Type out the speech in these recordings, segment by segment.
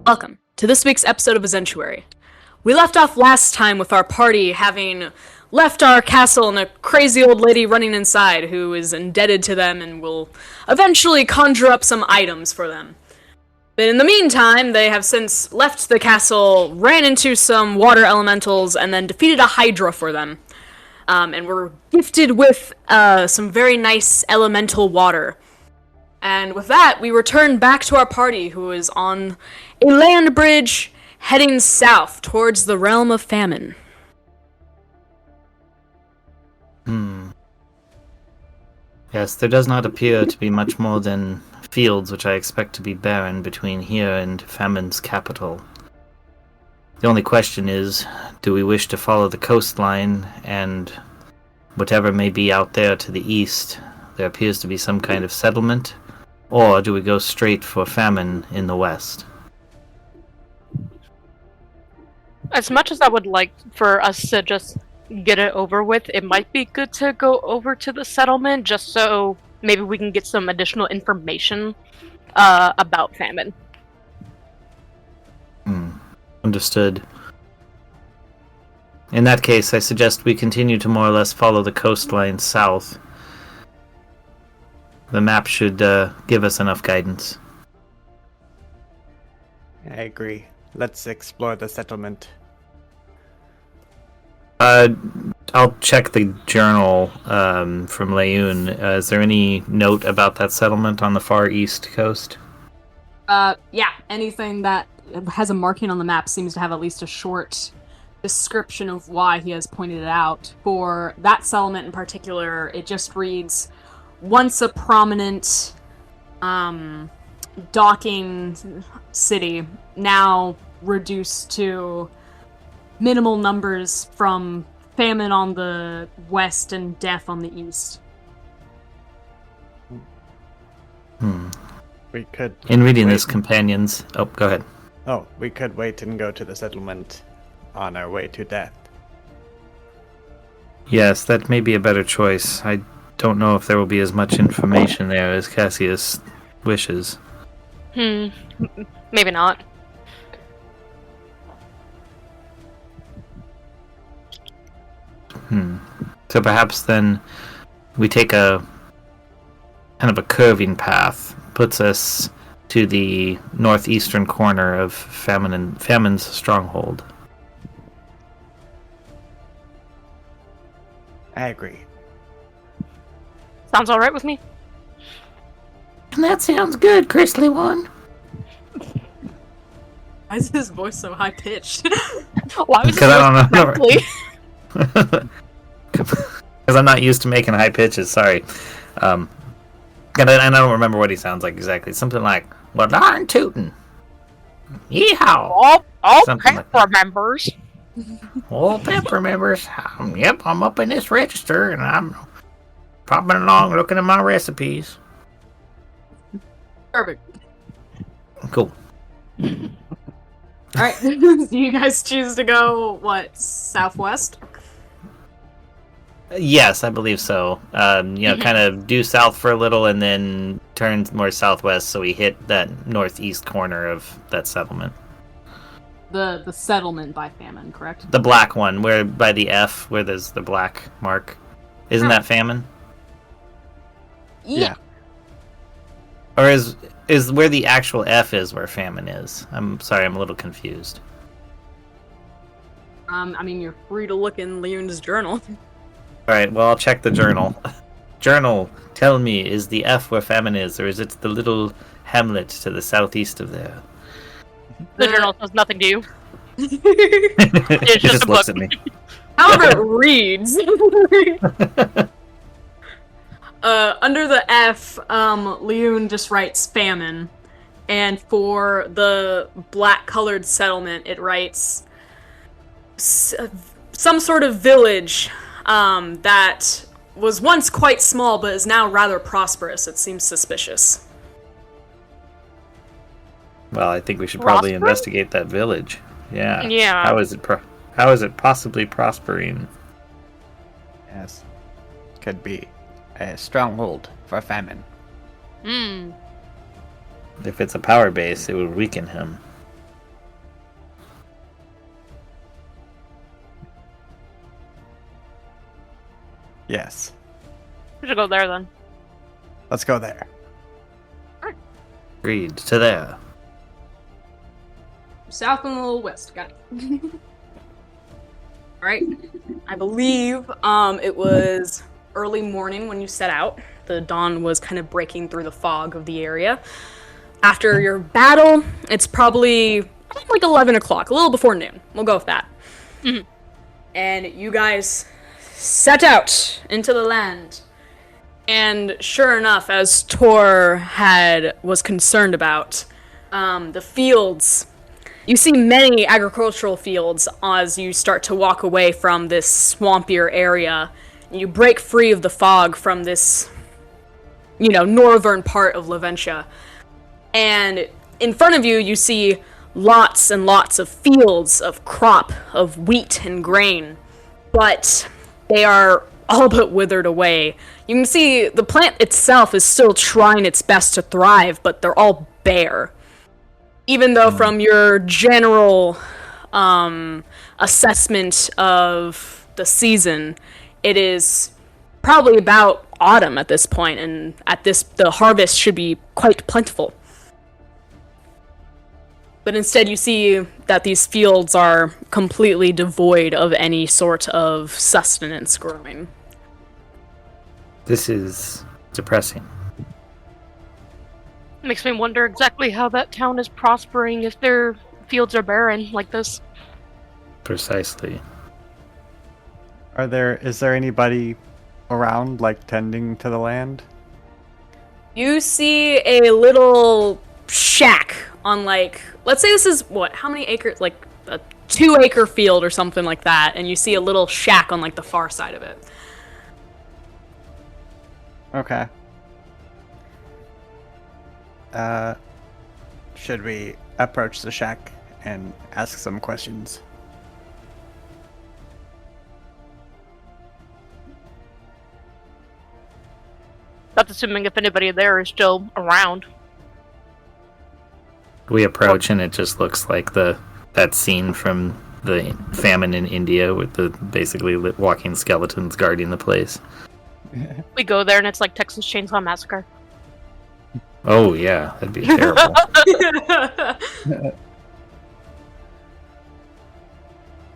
Welcome to this week's episode of Azentuary. We left off last time with our party having left our castle and a crazy old lady running inside who is indebted to them and will eventually conjure up some items for them. But in the meantime, they have since left the castle, ran into some water elementals, and then defeated a hydra for them. And were gifted with some very nice elemental water. And with that, we return back to our party, who is on a land bridge heading south towards the realm of famine. Yes, there does not appear to be much more than fields which I expect to be barren between here and Famine's capital. The only question is, do we wish to follow the coastline and whatever may be out there to the east, there appears to be some kind of settlement, or do we go straight for Famine in the west? As much as I would like for us to just get it over with, it might be good to go over to the settlement just so maybe we can get some additional information about famine. Understood. In that case, I suggest we continue to more or less follow the coastline south. The map should give us enough guidance. I agree. Let's explore the settlement. I'll check the journal from Leun. Is there any note about that settlement on the far east coast? Yeah, anything that has a marking on the map seems to have at least a short description of why he has pointed it out. For that settlement in particular, it just reads, once a prominent docking city, now reduced to minimal numbers from famine on the west and death on the east. We could... In reading this, companions... Oh, go ahead. Oh, we could wait and go to the settlement on our way to death. Yes, that may be a better choice. I don't know if there will be as much information there as Cassius wishes. Maybe not. So perhaps then we take a kind of a curving path, puts us to the northeastern corner of Famine's stronghold. I agree. Sounds alright with me. And that sounds good, Chrisley one. Why is his voice so high-pitched? Why was Because I don't know. exactly? Because I'm not used to making high pitches, sorry. And I don't remember what he sounds like exactly. Something like, well, darn tootin'. Yeehaw! All Something like Pepper members. All Pepper members. Yep, I'm up in this register, and I'm popping along looking at my recipes. Perfect. Cool. Alright, do you guys choose to go, southwest? Yes, I believe so. Kind of due south for a little and then turn more southwest so we hit that northeast corner of that settlement. The settlement by famine, correct? The black one, where by the F, where there's the black mark. Isn't that famine? Yeah. Or is where the actual F is where famine is? I'm sorry, I'm a little confused. You're free to look in Leon's journal. Alright, well, I'll check the journal. Journal, tell me, is the F where famine is, or is it the little hamlet to the southeast of there? The journal says nothing to you. It just a looks book. at me. However, it reads. Under the F, Leon just writes famine. And for the black-colored settlement, it writes some sort of village that was once quite small, but is now rather prosperous. It seems suspicious. Well, I think we should probably Prospering? investigate that village. Yeah. Yeah. How is it possibly prospering? Yes. Could be a stronghold for famine. Hmm. If it's a power base, it would weaken him. Yes. We should go there then. Let's go there. Agreed. To there. South and a little west. Got it. Alright. I believe it was early morning when you set out. The dawn was kind of breaking through the fog of the area. After your battle, it's probably like 11 o'clock, a little before noon. We'll go with that. Mhm. And you guys set out into the land. And sure enough, as Tor was concerned about, the fields, you see many agricultural fields as you start to walk away from this swampier area. You break free of the fog from this, northern part of Laventia. And in front of you, you see lots and lots of fields of crop, of wheat and grain. But they are all but withered away. You can see the plant itself is still trying its best to thrive, but they're all bare. Even though from your general assessment of the season, it is probably about autumn at this point, and the harvest should be quite plentiful. But instead you see that these fields are completely devoid of any sort of sustenance growing. This is depressing. Makes me wonder exactly how that town is prospering if their fields are barren like this. Precisely. Is there anybody around, like, tending to the land? You see a little shack on, like, let's say this is, how many acres? Like, a 2-acre field or something like that, and you see a little shack on, like, the far side of it. Okay. Should we approach the shack and ask some questions? That's assuming if anybody there is still around. We approach and it just looks like that scene from the famine in India with the basically walking skeletons guarding the place. We go there and it's like Texas Chainsaw Massacre. Oh yeah, that'd be terrible.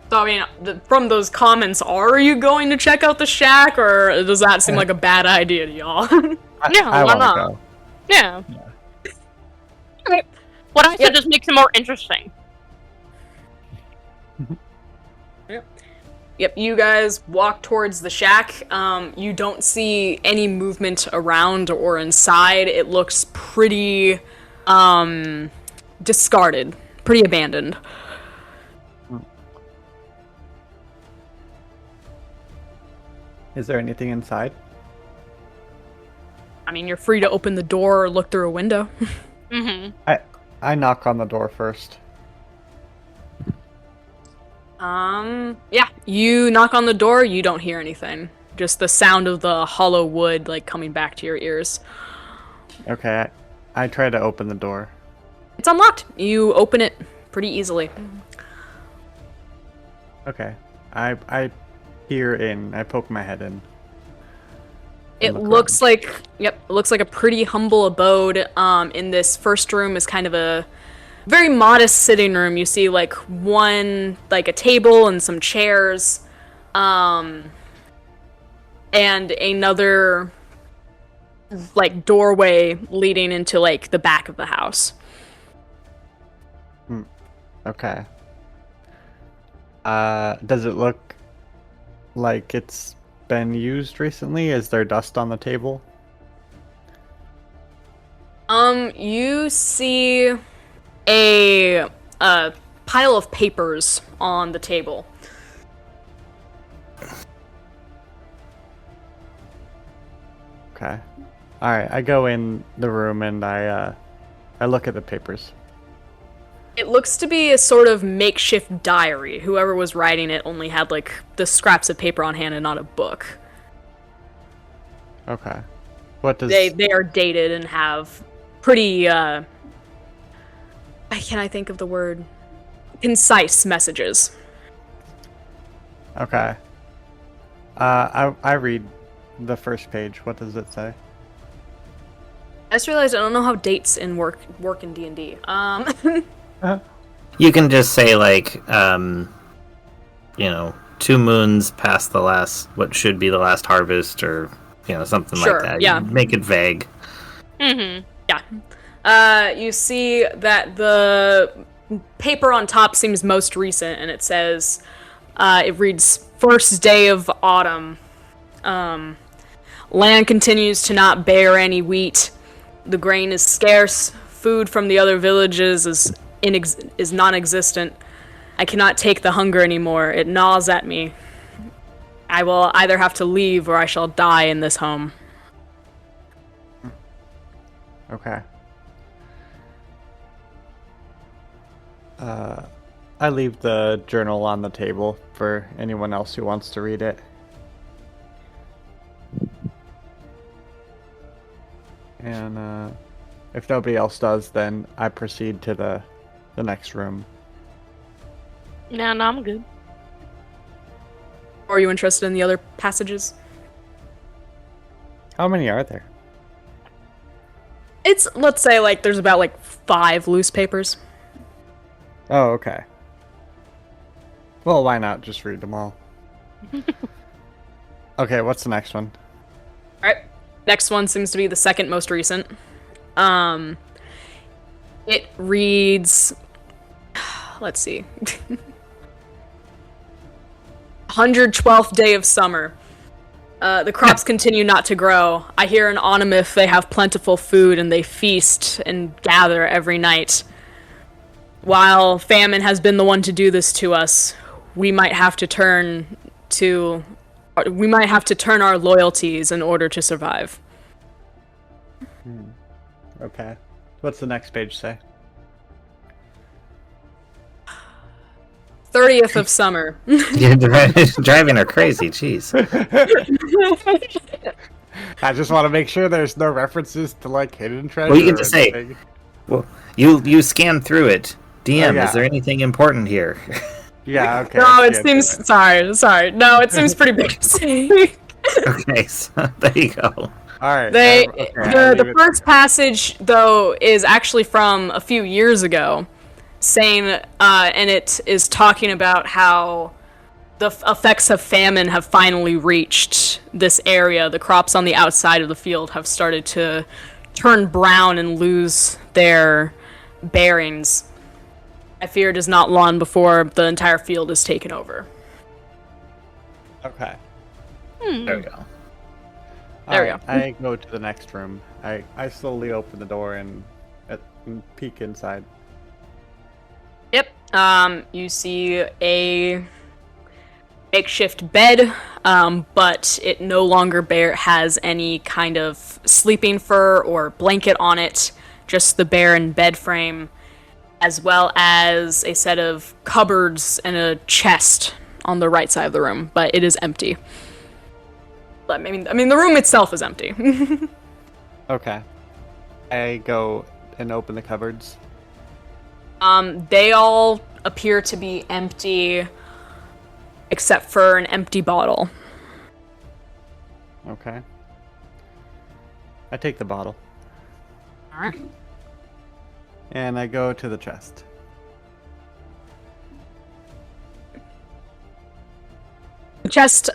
So, I mean, from those comments, are you going to check out the shack, or does that seem like a bad idea to y'all? Yeah, I why wanna not? go. Yeah. Okay. What I said just makes it more interesting. Yep, you guys walk towards the shack. You don't see any movement around or inside. It looks pretty, discarded. Pretty abandoned. Is there anything inside? I mean, you're free to open the door or look through a window. Mm-hmm. I knock on the door first. Yeah, you knock on the door, you don't hear anything. Just the sound of the hollow wood, like, coming back to your ears. Okay, I try to open the door. It's unlocked. You open it pretty easily. Okay, I peer in. I poke my head in. It look looks like, it looks like a pretty humble abode. In this first room is kind of a very modest sitting room. You see, like, a table and some chairs, and another, like, doorway leading into, like, the back of the house. Okay. Does it look like it's been used recently? Is there dust on the table? You see a pile of papers on the table. Okay. Alright, I go in the room and I look at the papers. It looks to be a sort of makeshift diary. Whoever was writing it only had, like, the scraps of paper on hand and not a book. Okay. What does... They are dated and have pretty, can I think of the word? Concise messages. Okay. I read the first page. What does it say? I just realized I don't know how dates in work in D&D. You can just say, like, 2 moons past the last, what should be the last harvest, or, something Sure, like that. yeah. You make it vague. Mm-hmm. Yeah. You see that the paper on top seems most recent, and it says, it reads, first day of autumn. Land continues to not bear any wheat. The grain is scarce. Food from the other villages is non-existent. I cannot take the hunger anymore. It gnaws at me. I will either have to leave or I shall die in this home. Okay. I leave the journal on the table for anyone else who wants to read it. And if nobody else does, then I proceed to the next room. No, I'm good. Or are you interested in the other passages? How many are there? It's, let's say, like, there's about, like, 5 loose papers. Oh, okay. Well, why not just read them all? Okay, what's the next one? Alright. Next one seems to be the second most recent. It reads... Let's see. 112th day of summer. The crops continue not to grow. I hear in Onamith they have plentiful food and they feast and gather every night. While famine has been the one to do this to us, we might have to turn our loyalties in order to survive. Okay. What's the next page say? 30th of summer. You're driving her crazy, jeez. I just want to make sure there's no references to, like, hidden treasure. Well, you can just say, well, you scan through it. DM, yeah. Is there anything important here? Yeah, okay. No, it seems... Sorry. No, it seems pretty basic. Okay, so there you go. Alright. The first passage, though, is actually from a few years ago, saying, and it is talking about how the effects of famine have finally reached this area. The crops on the outside of the field have started to turn brown and lose their bearings. I fear it is not long before the entire field is taken over. Okay. There we go. There we go. I go to the next room. I slowly open the door and peek inside. Yep. You see a makeshift bed, but it no longer has any kind of sleeping fur or blanket on it, just the barren bed frame, as well as a set of cupboards and a chest on the right side of the room, but it is empty. I mean, the room itself is empty. Okay. I go and open the cupboards. They all appear to be empty, except for an empty bottle. Okay. I take the bottle. Alright. And I go to the chest. The chest,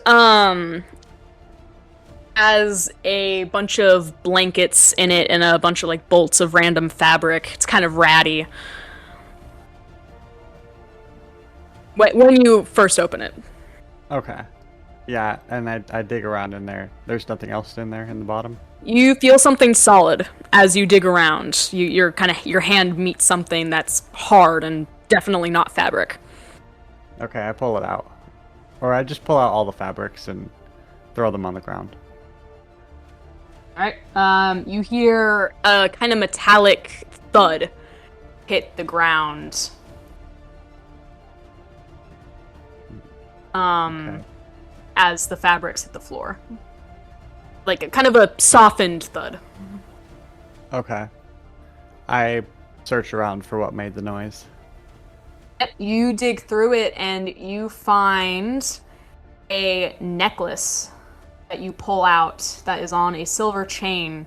has a bunch of blankets in it and a bunch of, like, bolts of random fabric. It's kind of ratty. When you first open it. Okay. Yeah, and I dig around in there. There's nothing else in there in the bottom? You feel something solid as you dig around. Your hand meets something that's hard and definitely not fabric. Okay, I pull it out. Or I just pull out all the fabrics and throw them on the ground. Alright, you hear a kind of metallic thud hit the ground. Okay. As the fabrics hit the floor. Like a kind of a softened thud. Okay. I search around for what made the noise. Yep, you dig through it and you find a necklace that that you pull out that is on a silver chain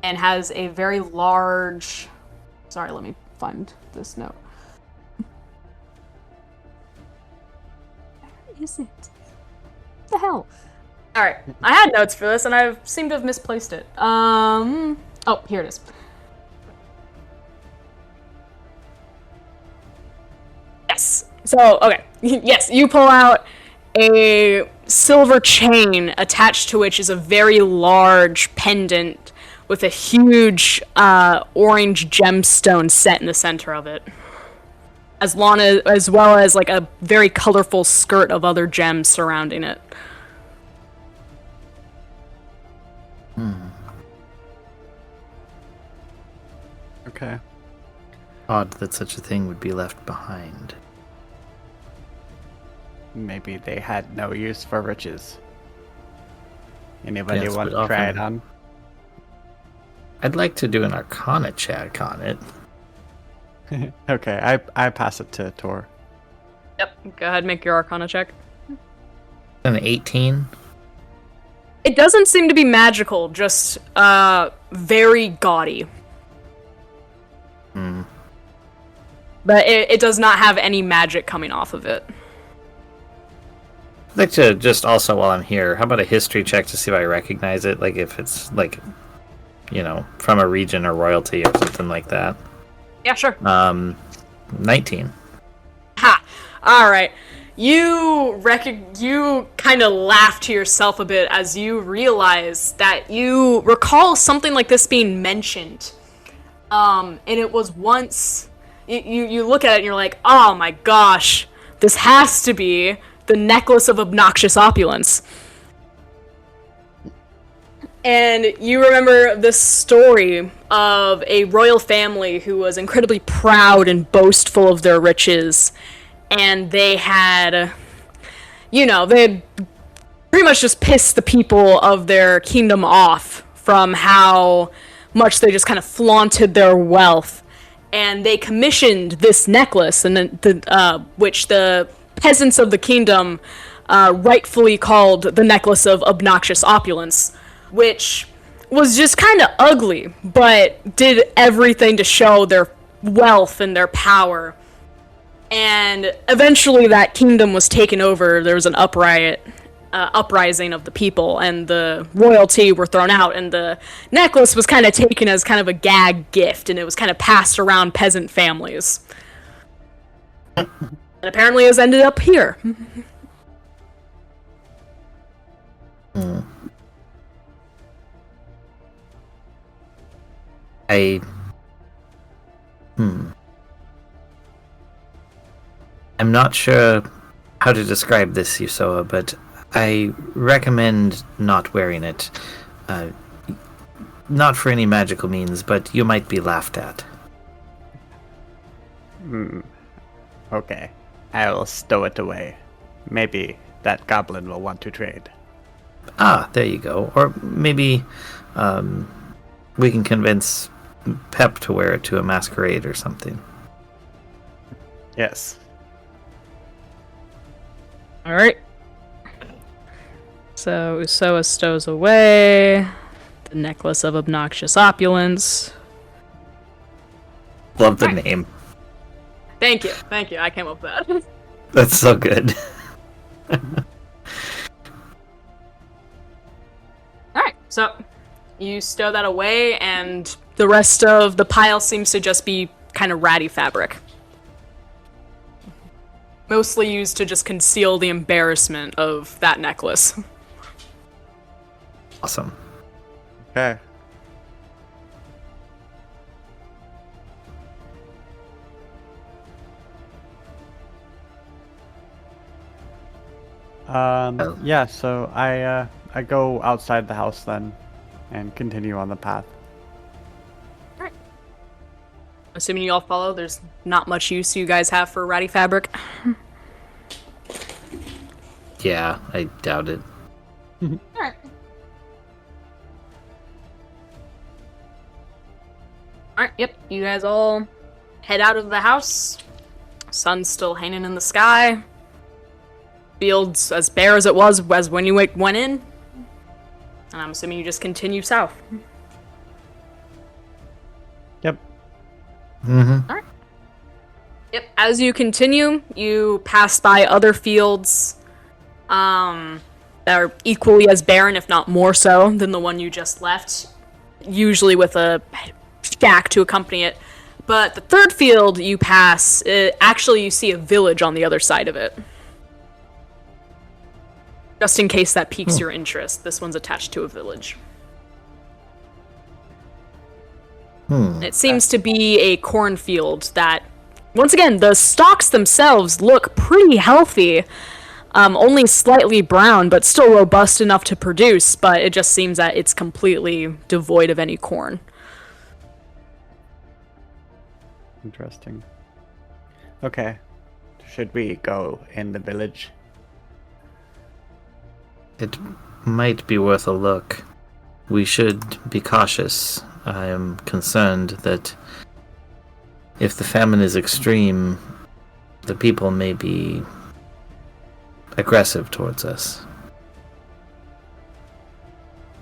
and has a very large... Sorry, let me find this note. Where is it? What the hell? Alright, I had notes for this and I seem to have misplaced it. Oh, here it is. Yes. So, okay. Yes, you pull out a silver chain attached to which is a very large pendant with a huge orange gemstone set in the center of it. As well as like a very colorful skirt of other gems surrounding it. Okay. Odd that such a thing would be left behind. Maybe they had no use for riches. Anybody Yes, want to but try often- it on? I'd like to do an Arcana check on it. Okay, I pass it to Tor. Yep, go ahead and make your Arcana check. An 18. It doesn't seem to be magical, just very gaudy. But it does not have any magic coming off of it. I'd like to just also, while I'm here, how about a history check to see if I recognize it? Like if it's like, from a region or royalty or something like that. Yeah, sure. 19. Ha! Alright. You kind of laugh to yourself a bit as you realize that you recall something like this being mentioned. And it was once... You look at it and you're like, oh my gosh, this has to be the necklace of obnoxious opulence. And you remember this story of a royal family who was incredibly proud and boastful of their riches. And they had, they had pretty much just pissed the people of their kingdom off from how much they just kind of flaunted their wealth. And they commissioned this necklace, and which the peasants of the kingdom rightfully called the necklace of obnoxious opulence, which was just kind of ugly, but did everything to show their wealth and their power. And eventually that kingdom was taken over. There was an uprising of the people, and the royalty were thrown out, and the necklace was kind of taken as kind of a gag gift, and it was kind of passed around peasant families. And apparently it has ended up here. I'm not sure how to describe this, Yusoa, but I recommend not wearing it. Not for any magical means, but you might be laughed at. Okay. I will stow it away. Maybe that goblin will want to trade. Ah, there you go. Or maybe we can convince Pep to wear it to a masquerade or something. Yes. Alright. So Usoa stows away the necklace of obnoxious opulence. Love the name. Thank you. I came up with that. That's so good. Alright, so you stow that away, and the rest of the pile seems to just be kind of ratty fabric. Mostly used to just conceal the embarrassment of that necklace. Awesome. Okay. Yeah, so I go outside the house then and continue on the path. Alright. Assuming you all follow, there's not much use you guys have for ratty fabric. Yeah, I doubt it. Alright. Alright, yep. You guys all head out of the house. Sun's still hanging in the sky. Field's as bare as it was as when you went in. And I'm assuming you just continue south. Yep. Mm-hmm. Yep. As you continue, you pass by other fields that are equally as barren, if not more so, than the one you just left, usually with a shack to accompany it. But the third field you pass, actually you see a village on the other side of it. Just in case that piques your interest, this one's attached to a village. It seems to be a cornfield that, once again, the stalks themselves look pretty healthy. Only slightly brown, but still robust enough to produce, but it just seems that it's completely devoid of any corn. Interesting. Okay. Should we go in the village? It might be worth a look. We should be cautious. I am concerned that if the famine is extreme, the people may be aggressive towards us.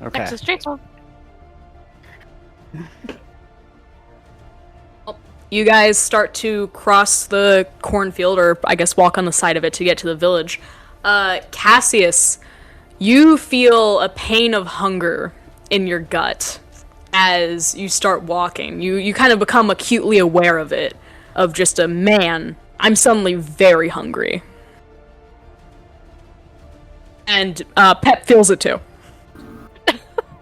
Okay. Next is chainsaw. You guys start to cross the cornfield, or I guess walk on the side of it to get to the village. Cassius, you feel a pain of hunger in your gut as you start walking. You kind of become acutely aware of it, of just a man, I'm suddenly very hungry. And Pep feels it too.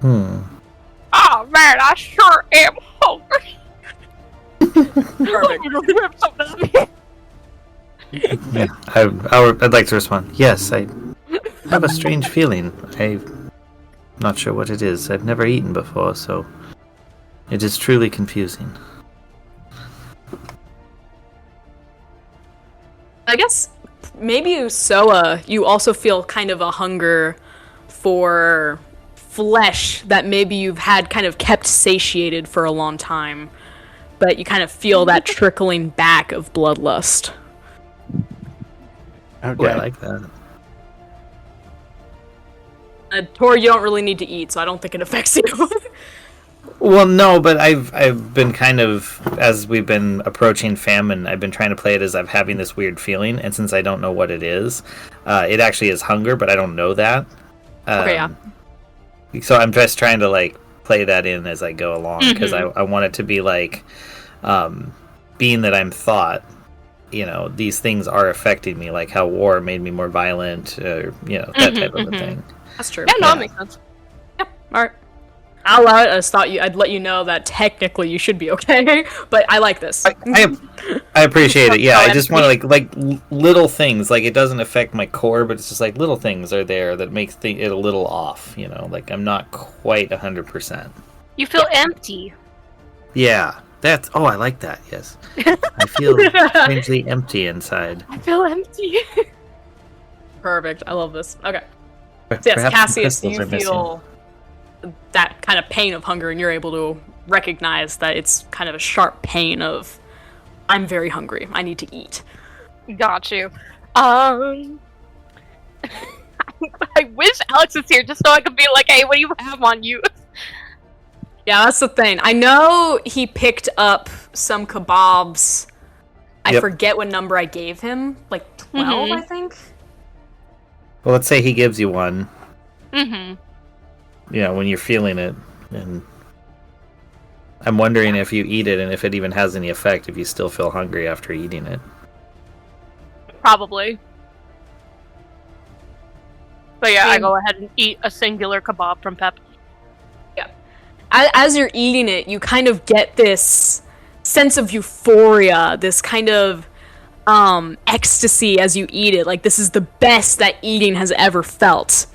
Oh man, I sure am hungry. Perfect. Yeah, I'd like to respond. Yes, I have a strange feeling. I'm not sure what it is. I've never eaten before, so it is truly confusing. I guess maybe Usoa, you also feel kind of a hunger for flesh that maybe you've had kind of kept satiated for a long time, but you kind of feel that trickling back of bloodlust. Okay. Ooh, I like that. Tor, you don't really need to eat, so I don't think it affects you. Well, no, but I've been kind of, as we've been approaching famine, I've been trying to play it as I'm having this weird feeling, and since I don't know what it is actually is hunger, but I don't know that. Okay, yeah. So I'm just trying to like play that in as I go along, because I want it to be like, being that I'm thought, these things are affecting me, like how war made me more violent, or that type of a thing. That's true. Yeah, no, that makes sense. Alright. I'll allow it. I just thought I'd let you know that technically you should be okay, but I like this. I appreciate it. Yeah, I just want to like little things. Like it doesn't affect my core, but it's just like little things are there that makes it a little off. Like I'm not quite 100%. You feel empty. Yeah, that's. Oh, I like that. Yes, I feel strangely empty inside. I feel empty. Perfect. I love this. Okay. So yes, Perhaps Cassius, the crystals you are missing. feel that kind of pain of hunger, and you're able to recognize that it's kind of a sharp pain of, I'm very hungry. I need to eat. Got you. I wish Alex was here just so I could be like, hey, what do you have on you? Yeah, that's the thing. I know he picked up some kebabs. I Yep. forget what number I gave him. Like 12, I think? Well, let's say he gives you one. Mm-hmm. When you're feeling it, and I'm wondering if you eat it and if it even has any effect. If you still feel hungry after eating it. Probably. But yeah, I go ahead and eat a singular kebab from Pep. Yeah. As you're eating it, you kind of get this sense of euphoria, this kind of ecstasy as you eat it. Like, this is the best that eating has ever felt.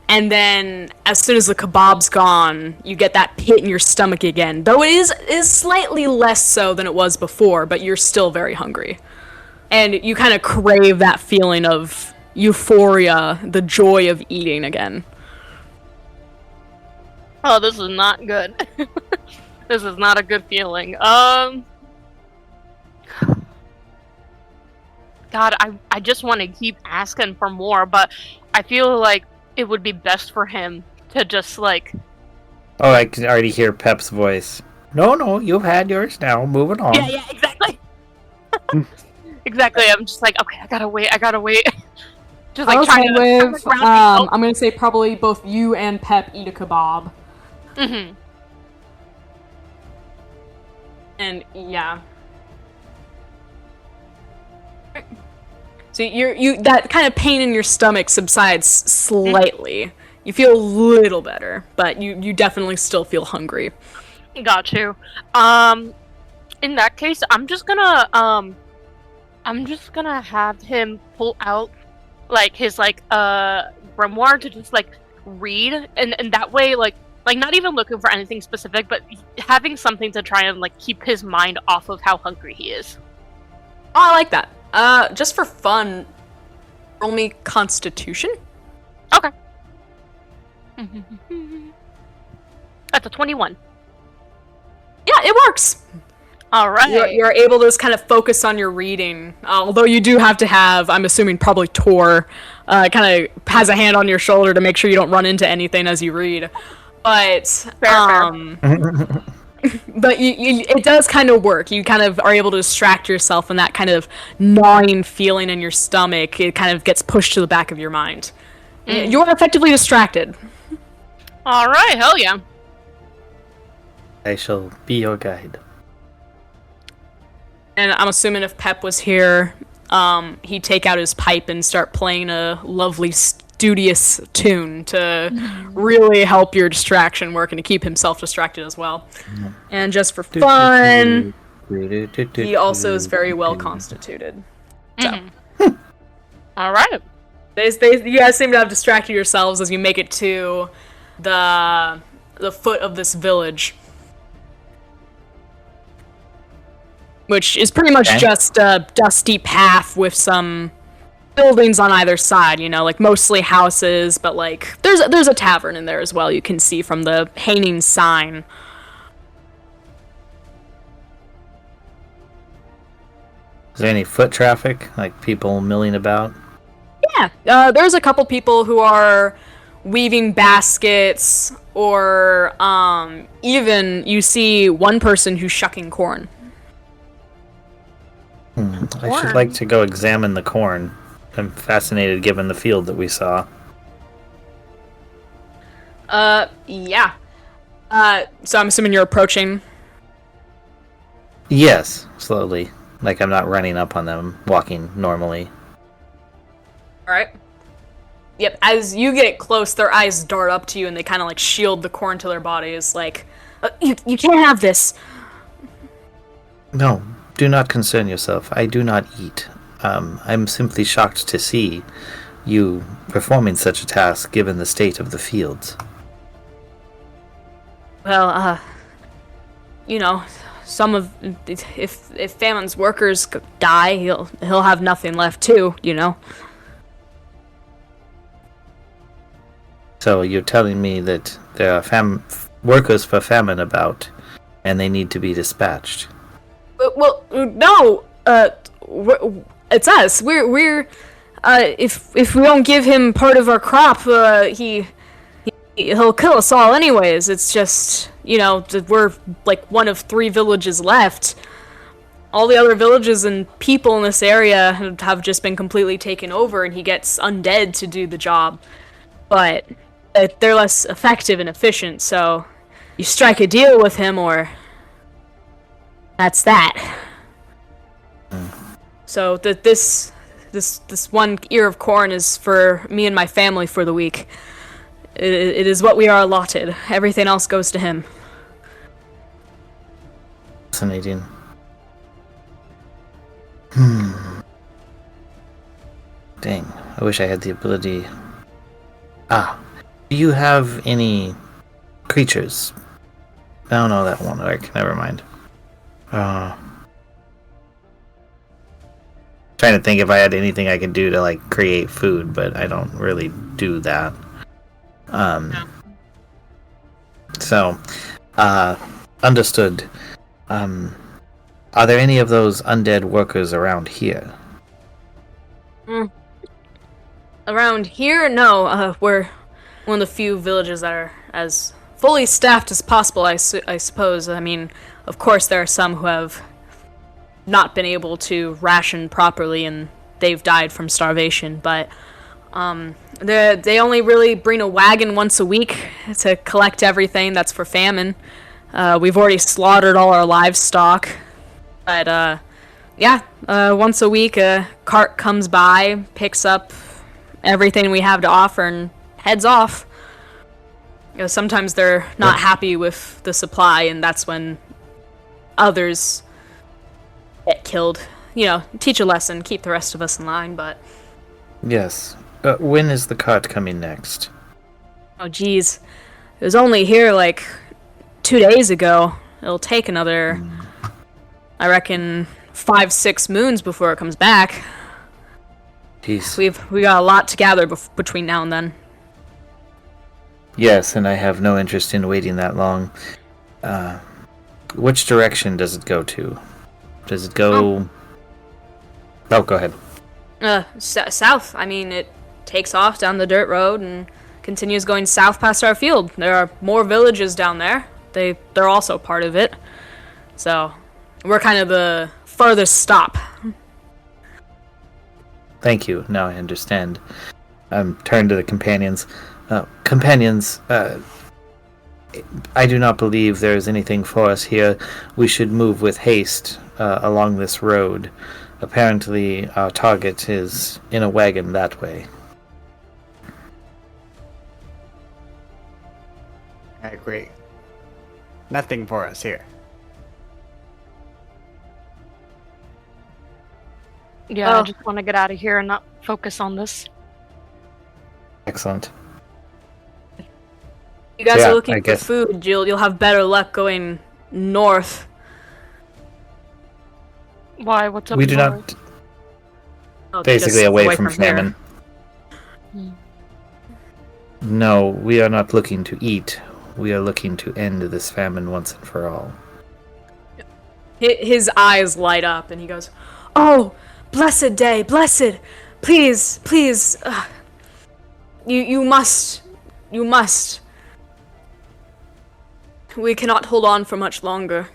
And then, as soon as the kebab's gone, you get that pit in your stomach again. Though it is slightly less so than it was before, but you're still very hungry. And you kind of crave that feeling of euphoria, the joy of eating again. Oh, this is not good. This is not a good feeling. God, I just want to keep asking for more, but I feel like it would be best for him to just like. Oh, I can already hear Pep's voice. No, you've had yours now. Moving on. Yeah, exactly. Exactly. I'm just like, okay, I gotta wait. Just I like was trying to. with, I'm gonna say probably both you and Pep eat a kebab. Mm-hmm. And yeah. So you that kind of pain in your stomach subsides slightly. You feel a little better, but you definitely still feel hungry. Got you. In that case, I'm just gonna have him pull out like his grimoire to just like read, and that way like not even looking for anything specific, but having something to try and like keep his mind off of how hungry he is. Oh, I like that. Just for fun, roll me Constitution. Okay. That's a 21. Yeah, it works. All right. You're able to just kind of focus on your reading. Although you do have to have, I'm assuming, probably Tor, kind of has a hand on your shoulder to make sure you don't run into anything as you read. But Fair. but it does kind of work. You kind of are able to distract yourself, and that kind of gnawing feeling in your stomach, it kind of gets pushed to the back of your mind. You're effectively distracted. All right. Hell yeah. I shall be your guide. And I'm assuming if Pep was here, he'd take out his pipe and start playing a lovely, studious tune to really help your distraction work and to keep himself distracted as well. And just for fun, he also is very well constituted. So. All right. You guys seem to have distracted yourselves as you make it to the foot of this village. Which is pretty much just a dusty path with some buildings on either side, you know, like mostly houses, but like there's a tavern in there as well, you can see from the hanging sign. Is there any foot traffic? Like people milling about? Yeah, there's a couple people who are weaving baskets, or even you see one person who's shucking corn. I should like to go examine the corn. I'm fascinated given the field that we saw. Yeah. So I'm assuming you're approaching. Yes, slowly. Like I'm not running up on them, walking normally. Alright. Yep, as you get close, their eyes dart up to you and they kind of like shield the corn to their bodies, like, you can't have this. No, do not concern yourself. I do not eat. I'm simply shocked to see you performing such a task given the state of the fields. Well, you know, if Famine's workers die, he'll have nothing left too, you know. So you're telling me that there are workers for famine about, and they need to be dispatched. Well, no. It's us. We're. If we don't give him part of our crop, he'll kill us all anyways. It's just, you know, we're like one of 3 villages left. All the other villages and people in this area have just been completely taken over, and he gets undead to do the job. But they're less effective and efficient, so you strike a deal with him, or that's that. So this one ear of corn is for me and my family for the week. It is what we are allotted. Everything else goes to him. Fascinating. Dang, I wish I had the ability. Do you have any creatures? Oh no, that won't work. Never mind. Trying to think if I had anything I could do to like create food, but I don't really do that. So, understood. Are there any of those undead workers around here? Around here, no. one of the few villages that are as fully staffed as possible, I suppose. I mean, of course, there are some who have not been able to ration properly and they've died from starvation, but they only really bring a wagon once a week to collect everything that's for famine. We've already slaughtered all our livestock, but once a week a cart comes by, picks up everything we have to offer, and heads off. Sometimes they're not happy with the supply, and that's when others get killed. Teach a lesson, keep the rest of us in line, but... Yes. When is the cart coming next? Oh, geez. It was only here, 2 days ago. It'll take another, I reckon, 5-6 moons before it comes back. Jeez. We got a lot to gather between now and then. Yes, and I have no interest in waiting that long. Which direction does it go to? Does it go... Oh, go ahead. South. I mean, it takes off down the dirt road and continues going south past our field. There are more villages down there. They're also part of it. So, we're kind of the furthest stop. Thank you. Now I understand. I'm turned to the companions. Companions, I do not believe there is anything for us here. We should move with haste along this road. Apparently, our target is in a wagon that way. I agree. Nothing for us here. Yeah, I just want to get out of here and not focus on this. Excellent. You guys are looking for food. You'll have better luck going north. Why? What's up? We do north? not. Basically, away from famine. No, we are not looking to eat. We are looking to end this famine once and for all. His eyes light up, and he goes, "Oh, blessed day, blessed! Please, please, you must. We cannot hold on for much longer."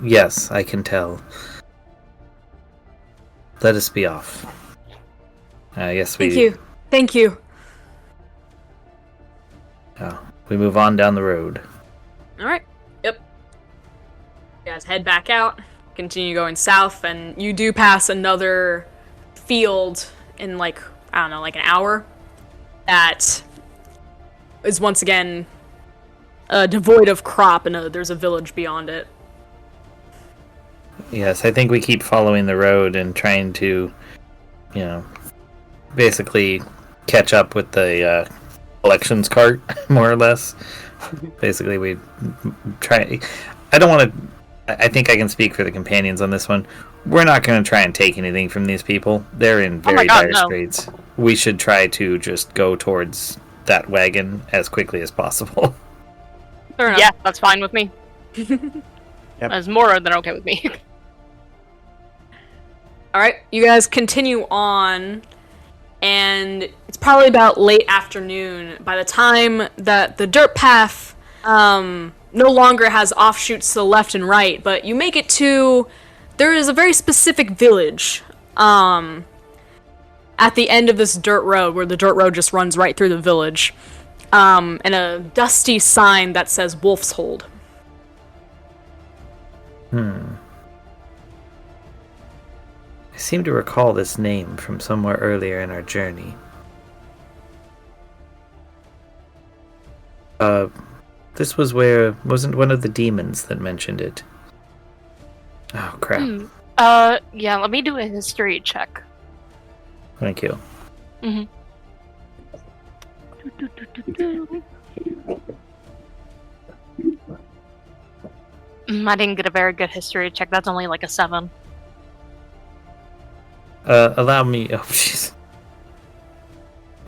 Yes, I can tell. Let us be off. Yes, we... Thank you. We move on down the road. Alright. Yep. You guys head back out, continue going south, and you do pass another field in an hour that is once again devoid of crop, and there's a village beyond it. Yes, I think we keep following the road and trying to, basically catch up with the collections cart, more or less. Basically, we try... I think I can speak for the companions on this one. We're not going to try and take anything from these people. They're in very dire straits. We should try to just go towards that wagon as quickly as possible. Fair enough. Yeah, that's fine with me. Yep. That's more than okay with me. Alright, you guys continue on, and it's probably about late afternoon by the time that the dirt path no longer has offshoots to the left and right, but you make it to... There is a very specific village at the end of this dirt road, where the dirt road just runs right through the village, and a dusty sign that says Wolf's Hold. I seem to recall this name from somewhere earlier in our journey. This was where... Wasn't one of the demons that mentioned it? Oh, crap. Yeah, let me do a history check. Thank you. Mm-hmm. I didn't get a very good history check. That's only like a 7. Allow me... Oh, jeez.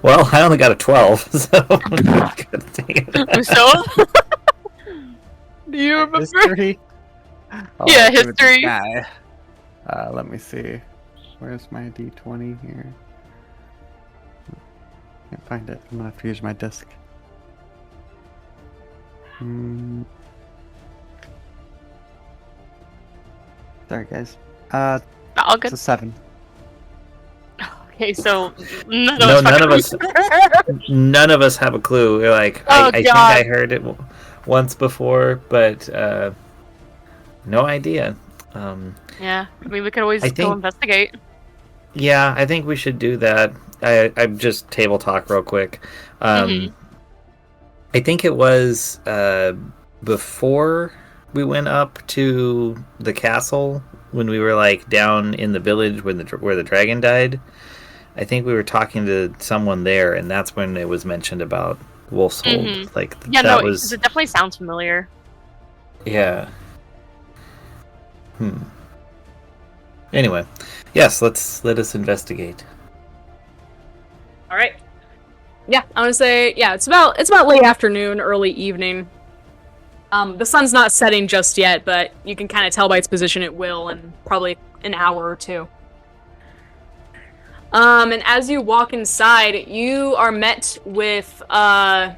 Well, I only got a 12, so... God dang it. So? Do you remember? History? Yeah, history. Let me see. Where's my d20 here? find it. I'm gonna have to use my disc. Sorry, guys. All It's good. a 7. Okay, so none of No, us. none of us. None of us have a clue. We're like, Oh, I think God. I heard it once before, but no idea. Yeah, I mean, we could always I go think- investigate. Yeah, I think we should do that. I'm just table talk real quick. I think it was before we went up to the castle when we were like down in the village where the dragon died. I think we were talking to someone there, and that's when it was mentioned about Wolf's Hold. Like Yeah, that no, was it definitely sounds familiar. yeah. Anyway, yes, let us investigate. All right. Yeah, I want to say it's about late afternoon, early evening. The sun's not setting just yet, but you can kind of tell by its position it will in probably an hour or two. And as you walk inside, you are met with quite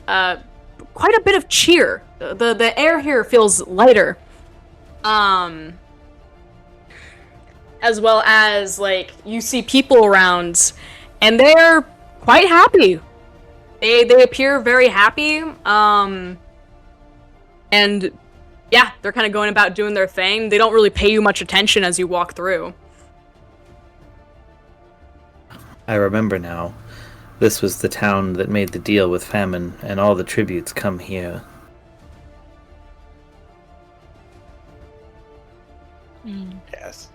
a bit of cheer. The air here feels lighter. As well as, like, you see people around, and they're quite happy. They appear very happy, and, yeah, they're kind of going about doing their thing. They don't really pay you much attention as you walk through. I remember now. This was the town that made the deal with famine, and all the tributes come here. Yes.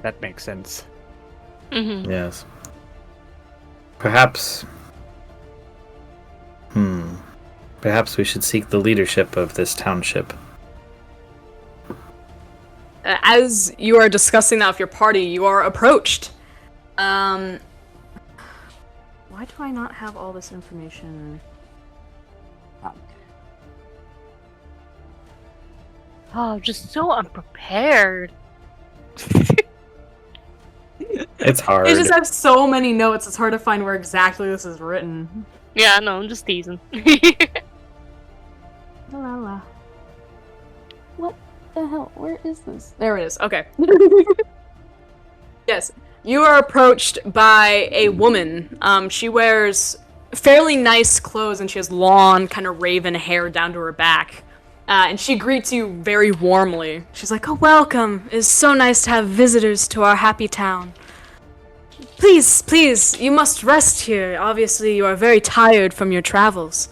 That makes sense. Yes. Perhaps... Perhaps we should seek the leadership of this township. As you are discussing that with your party, you are approached. Why do I not have all this information? Oh, just so unprepared. It's hard. I just have so many notes, it's hard to find where exactly this is written. Yeah, no, I'm just teasing. La la. What the hell? Where is this? There it is. Okay. Yes. You are approached by a woman. She wears fairly nice clothes and she has long, kind of raven hair down to her back. And she greets you very warmly. She's like, "Oh, welcome. It's so nice to have visitors to our happy town. Please, please, you must rest here. Obviously, you are very tired from your travels."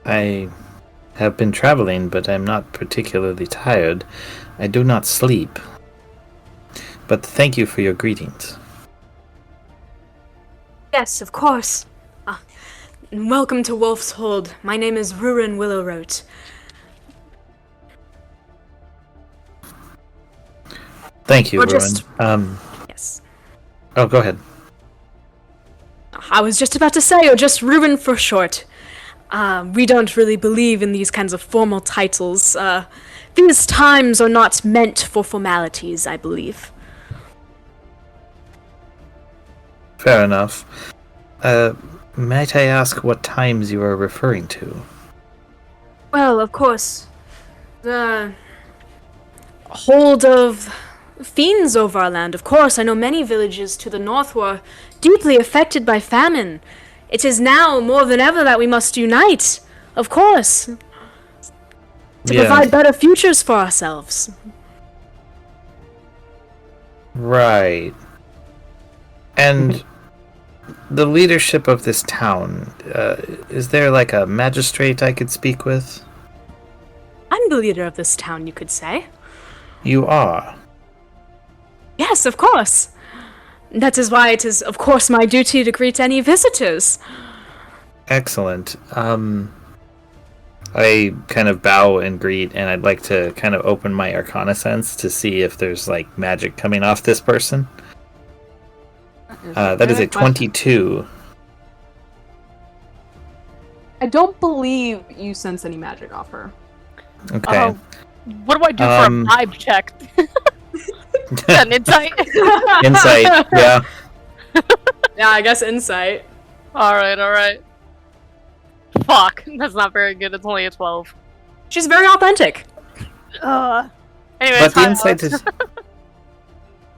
I have been traveling, but I'm not particularly tired. I do not sleep. But thank you for your greetings. Yes, of course. Welcome to Wolf's Hold. My name is Rurin Willowrote. Thank you, Or Ruin. just- Yes. Oh, go ahead. I was just about to say, or just Ruin for short. We don't really believe in these kinds of formal titles. These times are not meant for formalities, I believe. Fair enough. Might I ask what times you are referring to? Well, of course, the hold of fiends over our land. Of course, I know many villages to the north were deeply affected by famine. It is now more than ever that we must unite, of course, to provide better futures for ourselves. Right. And the leadership of this town, is there like a magistrate I could speak with? I'm the leader of this town, you could say. You are. Yes, of course. That is why it is, of course, my duty to greet any visitors. Excellent. I kind of bow and greet, and I'd like to kind of open my Arcana sense to see if there's like magic coming off this person. That is a 22. I don't believe you sense any magic off her. Okay. What do I do for a vibe check? An insight? Insight, yeah. Yeah, I guess insight. Alright. Fuck, that's not very good. It's only a 12. She's very authentic. Anyway, But the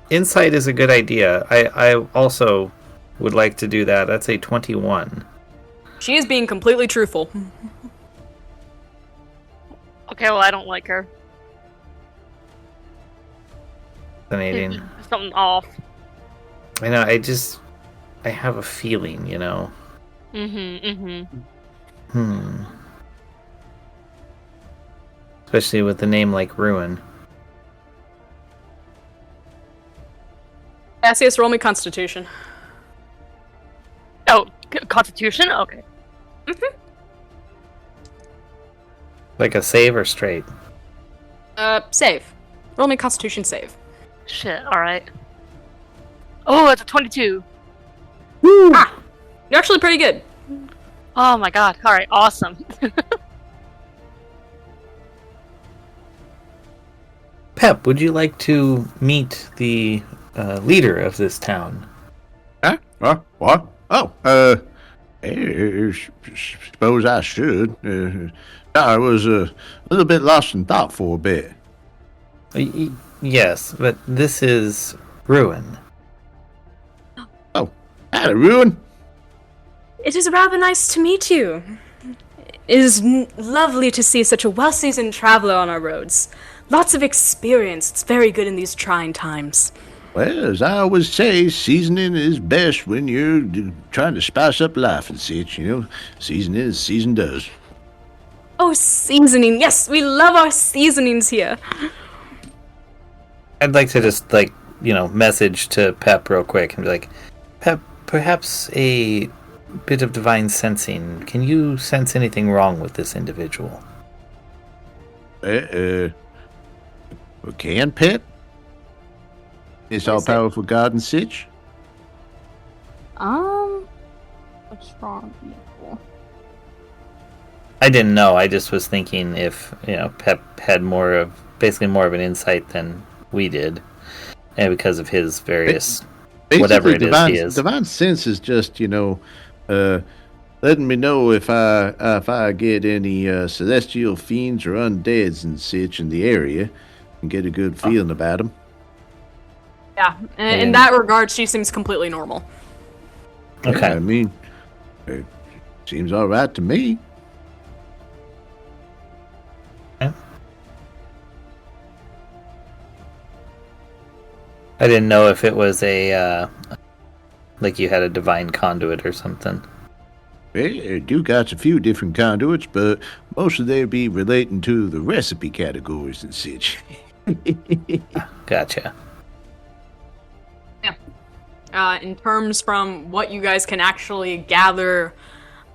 insight is a good idea. I also would like to do that. That's a 21. She is being completely truthful. Okay, well, I don't like her. Fascinating. Something off. I know, I have a feeling, you know. Especially with a name like Ruin. Cassius, roll me Constitution. Oh, Constitution? Okay. Like a save or straight? Save. Roll me Constitution save. Shit, alright. Oh, it's a 22. Woo! Ah! You're actually pretty good. Oh my god, alright, awesome. Pep, would you like to meet the leader of this town? Huh? What? Oh, suppose I should. I was a little bit lost in thought for a bit. Yes, but this is Ruin. Oh, howdy, Ruin. It is rather nice to meet you. It is lovely to see such a well-seasoned traveler on our roads. Lots of experience. It's very good in these trying times. Well, as I always say, seasoning is best when you're trying to spice up life and such, you know. Seasoning as season does. Oh, seasoning. Yes, we love our seasonings here. I'd like to just, message to Pep real quick and be like, Pep, perhaps a bit of divine sensing. Can you sense anything wrong with this individual? Can Pep? It's all powerful God and such. What's wrong, people? I didn't know. I just was thinking if, Pep had basically more of an insight than we did. And because of his various, whatever it is he is. Divine sense is just, letting me know if I get any celestial fiends or undeads and such in the area and get a good feeling about them. Yeah, in that regard, she seems completely normal. Okay. Yeah, I mean, it seems all right to me. Okay. I didn't know if it was like you had a divine conduit or something. Well, I do got a few different conduits, but most of them be relating to the recipe categories and such. Gotcha. In terms from what you guys can actually gather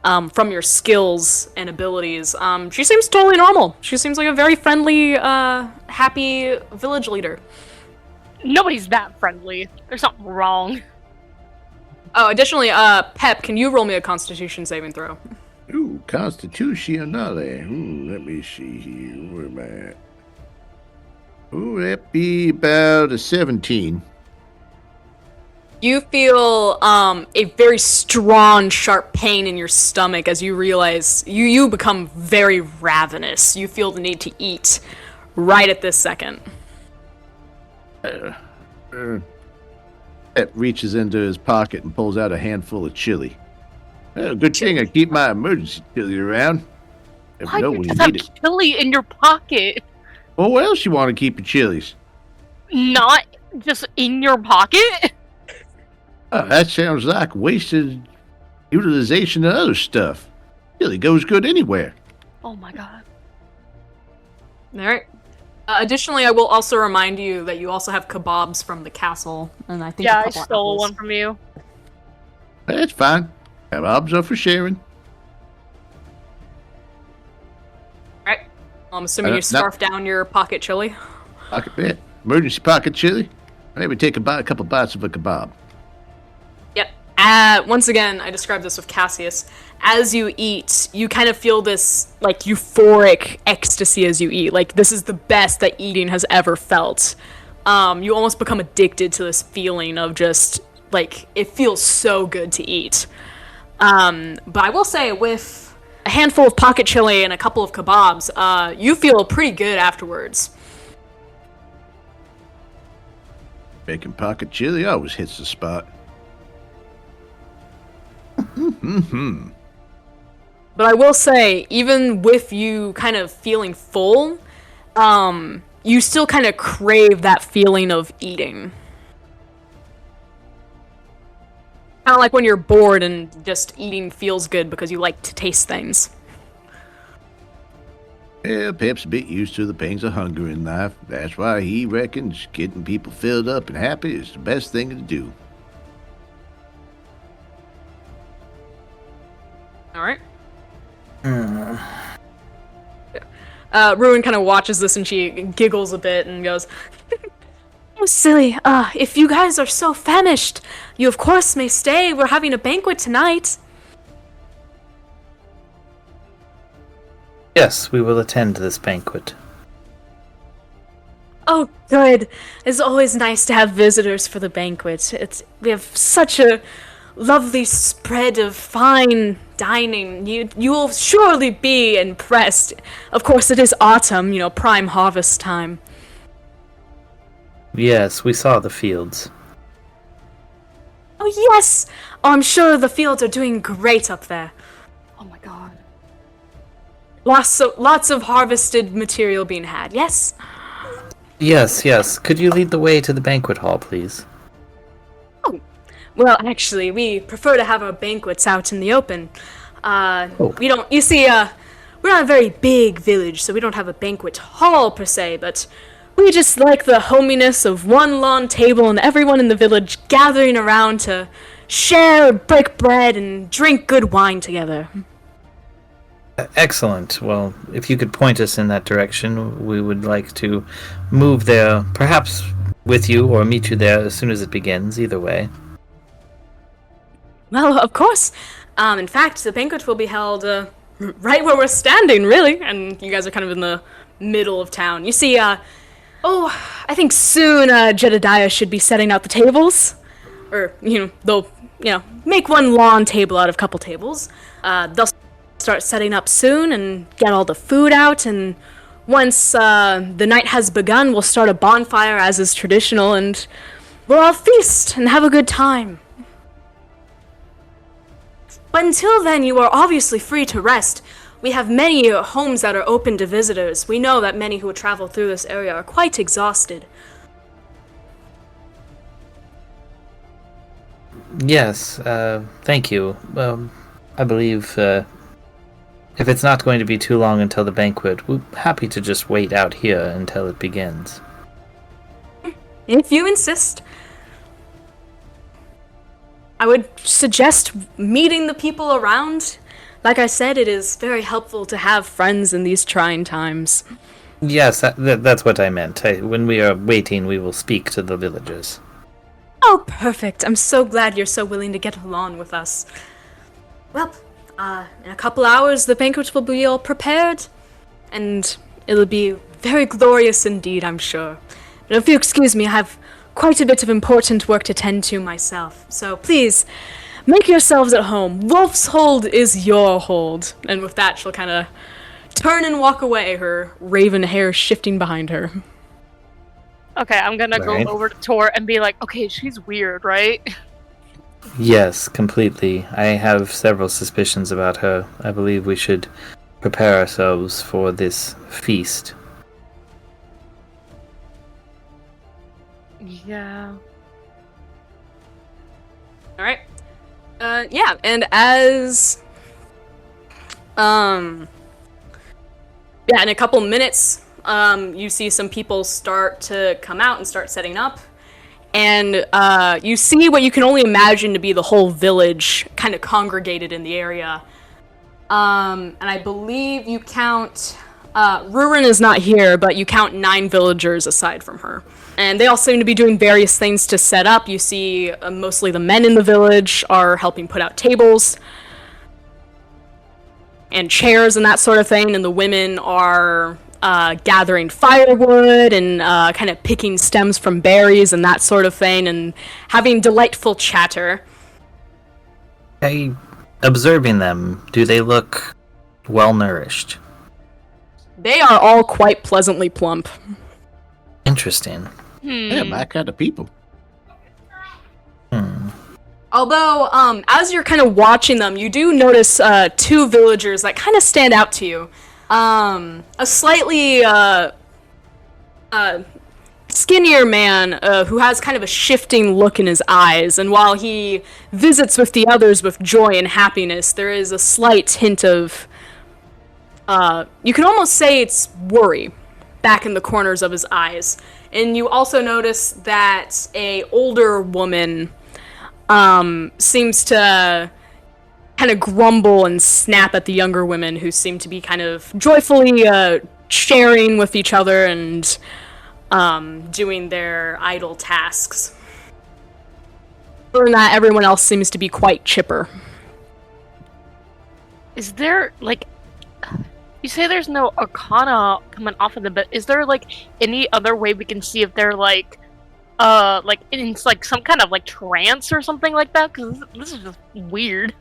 from your skills and abilities, she seems totally normal. She seems like a very friendly, happy village leader. Nobody's that friendly. There's something wrong. Oh, additionally, Pep, can you roll me a Constitution saving throw? Ooh, Constitutionale. Let me see here. Where am I at? Ooh, that'd be about a 17. You feel a very strong, sharp pain in your stomach as you realize you become very ravenous. You feel the need to eat right at this second. Pep reaches into his pocket and pulls out a handful of chili. Good thing I keep my emergency chili around. Never Why know do you when just you have need it. chili in your pocket? Well, what else you want to keep your chilies? Not just in your pocket? That sounds like wasted utilization of other stuff. Chili goes good anywhere. Oh my god. Alright. Additionally, I will also remind you that you also have kebabs from the castle, and I think Yeah, a I couple stole apples. one from you. That's fine. Kebabs are for sharing. Alright. I'm assuming you scarf down your pocket chili. Pocket bit. Emergency pocket chili. Maybe take a couple bites of a kebab. Yep. once again, I described this with Cassius. As you eat, you kind of feel this, like, euphoric ecstasy as you eat. Like, this is the best that eating has ever felt. You almost become addicted to this feeling of just, like, it feels so good to eat. But I will say, with a handful of pocket chili and a couple of kebabs, you feel pretty good afterwards. Bacon pocket chili always hits the spot. But I will say, even with you kind of feeling full, you still kind of crave that feeling of eating. Kind of like when you're bored and just eating feels good because you like to taste things. Yeah, Pep's a bit used to the pangs of hunger in life. That's why he reckons getting people filled up and happy is the best thing to do. Alright. Ruin kind of watches this and she giggles a bit and goes, "Oh, silly. If you guys are so famished, you of course may stay. We're having a banquet tonight." Yes, we will attend this banquet. Oh, good. It's always nice to have visitors for the banquet. We have such a lovely spread of fine dining. You will surely be impressed. Of course, it is autumn, prime harvest time. Yes, we saw the fields. Oh, yes! Oh, I'm sure the fields are doing great up there. Oh my god. Lots of harvested material being had, yes? Yes. Could you lead the way to the banquet hall, please? Well, actually, we prefer to have our banquets out in the open. We don't, you see, we're not a very big village, so we don't have a banquet hall per se, but we just like the hominess of one long table and everyone in the village gathering around to share, break bread, and drink good wine together. Excellent. Well, if you could point us in that direction, we would like to move there, perhaps with you or meet you there as soon as it begins, either way. Well, of course. In fact, the banquet will be held right where we're standing, really. And you guys are kind of in the middle of town. You see, I think soon Jedediah should be setting out the tables. Or, they'll, make one long table out of a couple tables. They'll start setting up soon and get all the food out. And once the night has begun, we'll start a bonfire as is traditional. And we'll all feast and have a good time. But until then, you are obviously free to rest. We have many homes that are open to visitors. We know that many who travel through this area are quite exhausted. Yes, thank you. I believe if it's not going to be too long until the banquet, we're happy to just wait out here until it begins. If you insist. I would suggest meeting the people around. Like I said, it is very helpful to have friends in these trying times. Yes, that's what I meant. When we are waiting, we will speak to the villagers. Oh, perfect. I'm so glad you're so willing to get along with us. Well, in a couple hours, the banquet will be all prepared. And it'll be very glorious indeed, I'm sure. But if you excuse me, I have quite a bit of important work to tend to myself. So please, make yourselves at home. Wolf's Hold is your hold. And with that, she'll kind of turn and walk away, her raven hair shifting behind her. Okay, I'm gonna go over to Tor and be like, okay, she's weird, right? Yes, completely. I have several suspicions about her. I believe we should prepare ourselves for this feast. Yeah. Alright. Yeah, and as... Yeah, in a couple minutes, you see some people start to come out and start setting up. And you see what you can only imagine to be the whole village kind of congregated in the area. And I believe you count Rurin is not here, but you count 9 villagers aside from her. And they all seem to be doing various things to set up. You see mostly the men in the village are helping put out tables and chairs and that sort of thing, and the women are gathering firewood and kind of picking stems from berries and that sort of thing, and having delightful chatter. Observing them, do they look well-nourished? They are all quite pleasantly plump. Interesting. Yeah, my kind of people. Although, as you're kind of watching them, you do notice 2 villagers that kind of stand out to you. A slightly skinnier man who has kind of a shifting look in his eyes, and while he visits with the others with joy and happiness, there is a slight hint of, you can almost say it's worry back in the corners of his eyes. And you also notice that a older woman seems to kind of grumble and snap at the younger women, who seem to be kind of joyfully sharing with each other and doing their idle tasks. Other than that, everyone else seems to be quite chipper. Is there, like... You say there's no arcana coming off of them, but is there, like, any other way we can see if they're, like in, like, some kind of, like, trance or something like that? Because this is just weird.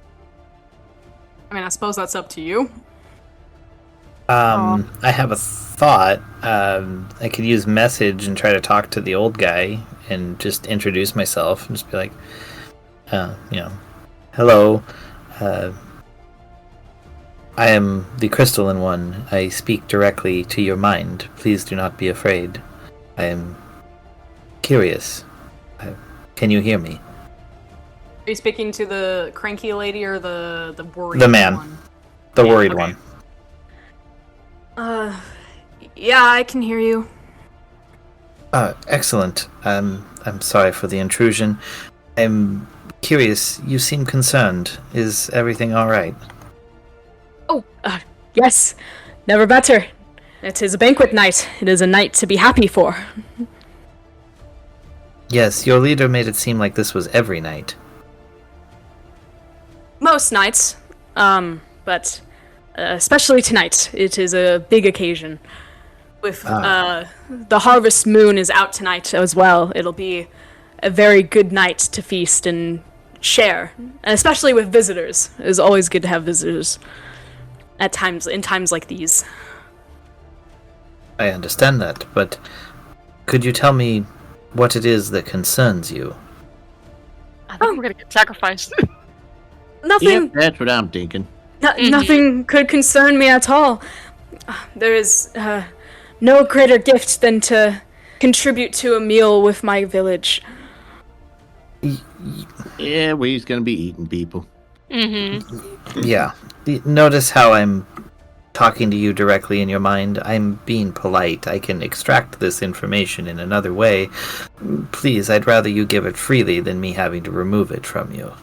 I mean, I suppose that's up to you. I have a thought. I could use message and try to talk to the old guy and just introduce myself and just be like, hello, I am the crystalline one. I speak directly to your mind. Please do not be afraid. I am curious. Can you hear me? Are you speaking to the cranky lady or the worried The man. one? The Yeah, worried okay. one. Yeah, I can hear you. Excellent. I'm sorry for the intrusion. I'm curious. You seem concerned. Is everything all right? Oh, yes. Never better. It is a banquet night. It is a night to be happy for. Yes, your leader made it seem like this was every night. Most nights. But especially tonight. It is a big occasion. With, the harvest moon is out tonight as well. It'll be a very good night to feast and share. And especially with visitors. It is always good to have visitors. In times like these. I understand that, but could you tell me what it is that concerns you? I think we're gonna get sacrificed. Nothing. Yep, that's what I'm thinking. Nothing could concern me at all. There is no greater gift than to contribute to a meal with my village. Yeah, we's gonna be eating people. Yeah. Notice how I'm talking to you directly in your mind. I'm being polite. I can extract this information in another way. Please, I'd rather you give it freely than me having to remove it from you.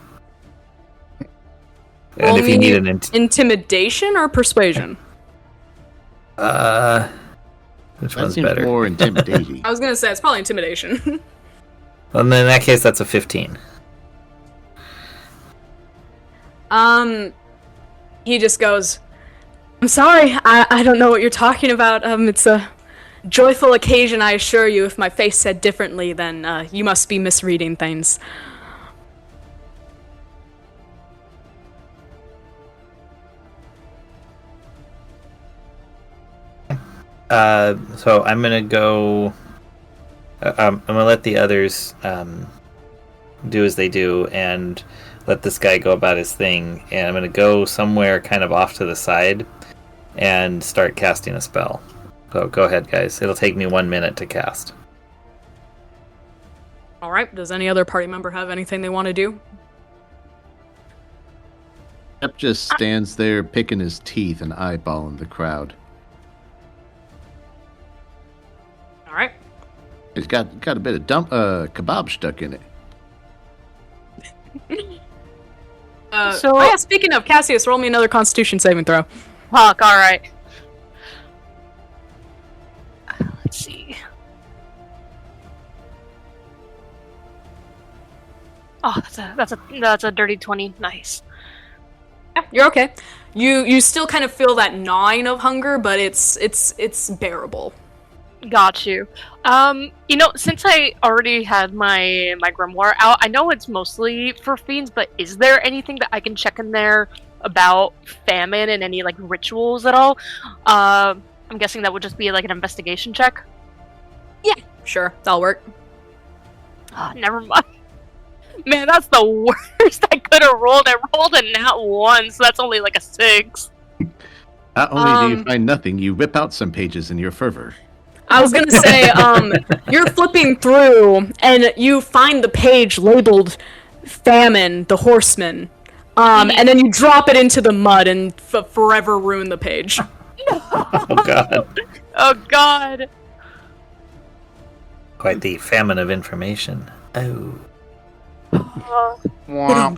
And if you need an intimidation or persuasion? which That one's seems better? more intimidating. I was gonna say it's probably intimidation. Well, then in that case, that's a 15. He just goes, I'm sorry, I don't know what you're talking about. It's a joyful occasion, I assure you. If my face said differently, then you must be misreading things. So I'm gonna go. I'm gonna let the others do as they do, and let this guy go about his thing. And I'm gonna go somewhere kind of off to the side and start casting a spell. So go ahead, guys. It'll take me 1 minute to cast. Alright, does any other party member have anything they want to do? Shep just stands there picking his teeth and eyeballing the crowd. Alright. It's got a bit of kebab stuck in it. Yeah, speaking of, Cassius, roll me another Constitution saving throw. Fuck, alright. Oh, that's a dirty 20. Nice. Yeah, you're okay. You still kind of feel that gnawing of hunger, but it's bearable. Got you. Since I already had my grimoire out, I know it's mostly for fiends, but is there anything that I can check in there about famine and any like rituals at all? I'm guessing that would just be like an investigation check. Sure, that'll work. Oh, never mind. Man, that's the worst I could have rolled. I rolled a nat 1, so that's only like a 6. Not only do you find nothing, you rip out some pages in your fervor. I was gonna say, you're flipping through and you find the page labeled "Famine, the Horseman," and then you drop it into the mud and forever ruin the page. Oh god. Oh god. Quite the famine of information. Oh. Wah, wah.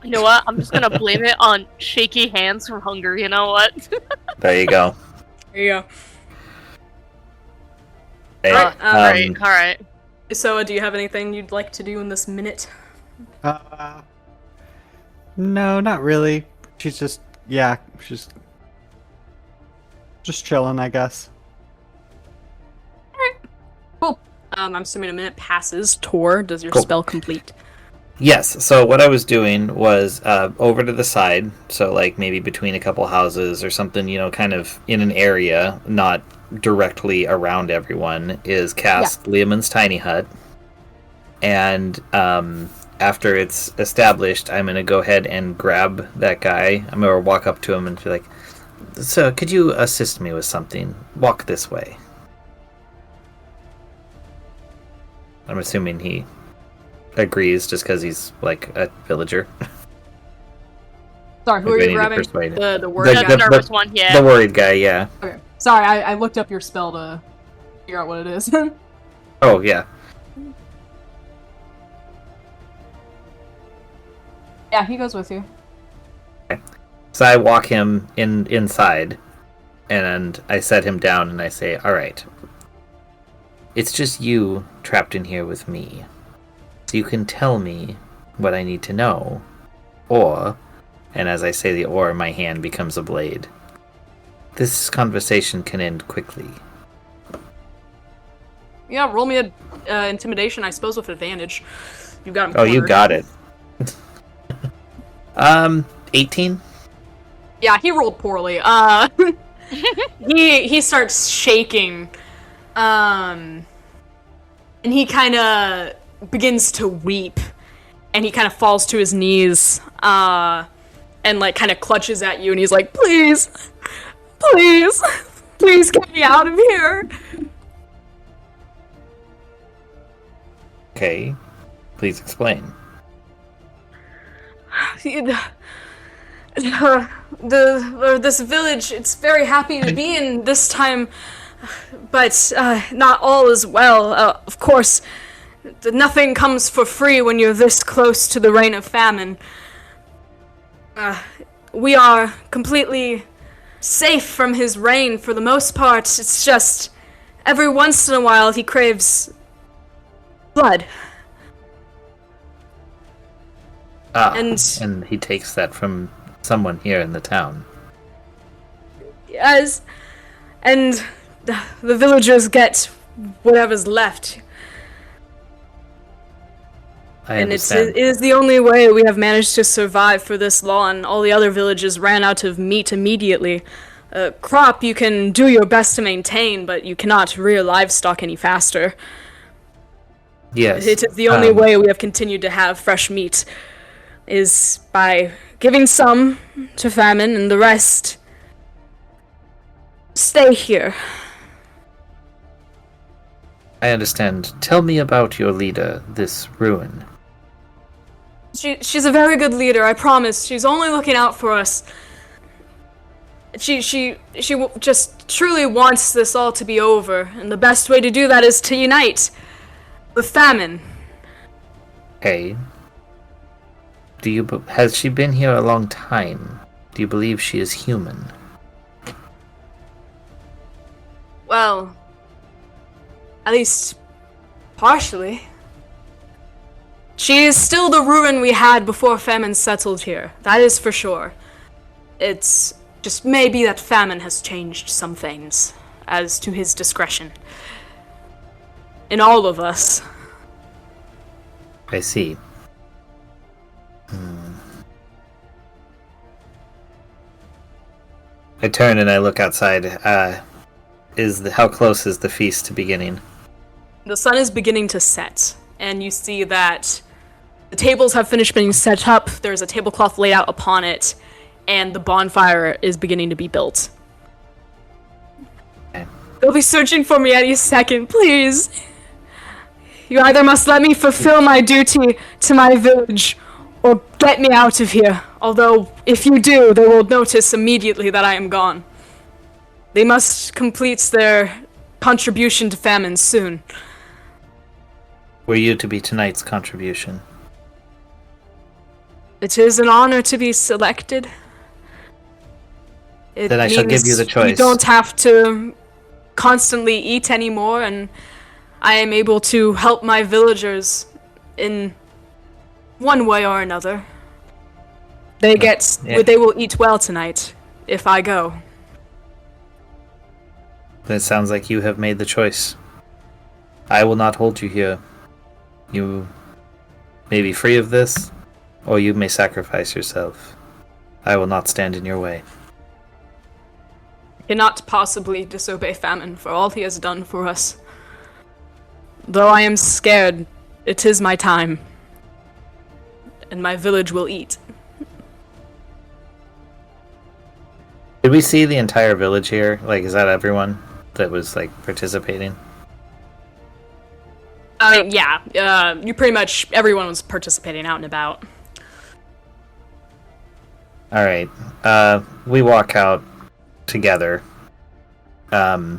You know what? I'm just gonna blame it on shaky hands from hunger. You know what? There you go. There you go. Hey, Alright. So, do you have anything you'd like to do in this minute? No, not really. She's just chilling, I guess. Cool. I'm assuming a minute passes. Tor, does your Cool. spell complete? Yes, so what I was doing was over to the side, so like maybe between a couple houses or something, kind of in an area, not directly around everyone, is cast Leomund's Tiny Hut. And after it's established, I'm going to go ahead and grab that guy. I'm going to walk up to him and be like, "So, could you assist me with something? Walk this way." I'm assuming he agrees just because he's like a villager. Sorry, who Maybe are I you need to grabbing? persuade it. The The- word guy? The nervous one, yeah. The worried guy, yeah. Okay. Sorry, I looked up your spell to figure out what it is. Oh, yeah. Yeah, he goes with you. So I walk him inside, and I set him down, and I say, "All right, it's just you trapped in here with me. So you can tell me what I need to know, or," and as I say the "or," my hand becomes a blade. "This conversation can end quickly." Yeah, roll me a intimidation, I suppose, with advantage. You've got him Oh, you cornered. got it. 18? Yeah, he rolled poorly. He starts shaking, and he kind of begins to weep, and he kind of falls to his knees, and like kind of clutches at you, and he's like, "Please, please, please get me out of here." Okay. Please explain. This village, it's very happy to be in this time, but not all is well. Of course, nothing comes for free when you're this close to the reign of famine. We are completely safe from his reign for the most part. It's just every once in a while he craves blood. And he takes that from someone here in the town. Yes, and the villagers get whatever's left. I And understand. it is the only way we have managed to survive for this long. All the other villages ran out of meat immediately. Crop you can do your best to maintain, but you cannot rear livestock any faster. Yes. It is the only way we have continued to have fresh meat, is by giving some to famine and the rest stay here. I understand. Tell me about your leader, this ruin. She's a very good leader, I promise. She's only looking out for us. She just truly wants this all to be over, and the best way to do that is to unite with famine. Hey. Has she been here a long time? Do you believe she is human? Well, at least partially. She is still the ruin we had before famine settled here. That is for sure. It's just maybe that famine has changed some things, as to his discretion. In all of us. I see. I turn and I look outside. How close is the feast to beginning? The sun is beginning to set, and you see that the tables have finished being set up, there's a tablecloth laid out upon it, and the bonfire is beginning to be built. Okay. They'll be searching for me any second, please. You either must let me fulfill my duty to my village, or get me out of here. Although, if you do, they will notice immediately that I am gone. They must complete their contribution to famine soon. Were you to be tonight's contribution? It is an honor to be selected. It Then I shall give you the means choice. You don't have to constantly eat anymore, and I am able to help my villagers in one way or another. They will eat well tonight if I go. It sounds like you have made the choice. I will not hold you here. You may be free of this, or you may sacrifice yourself. I will not stand in your way. Cannot possibly disobey famine for all he has done for us. Though I am scared, it is my time. And my village will eat. Did we see the entire village here? Like, is that everyone that was, like, participating? I mean, yeah, you pretty much, everyone was participating out and about. Alright, we walk out together. I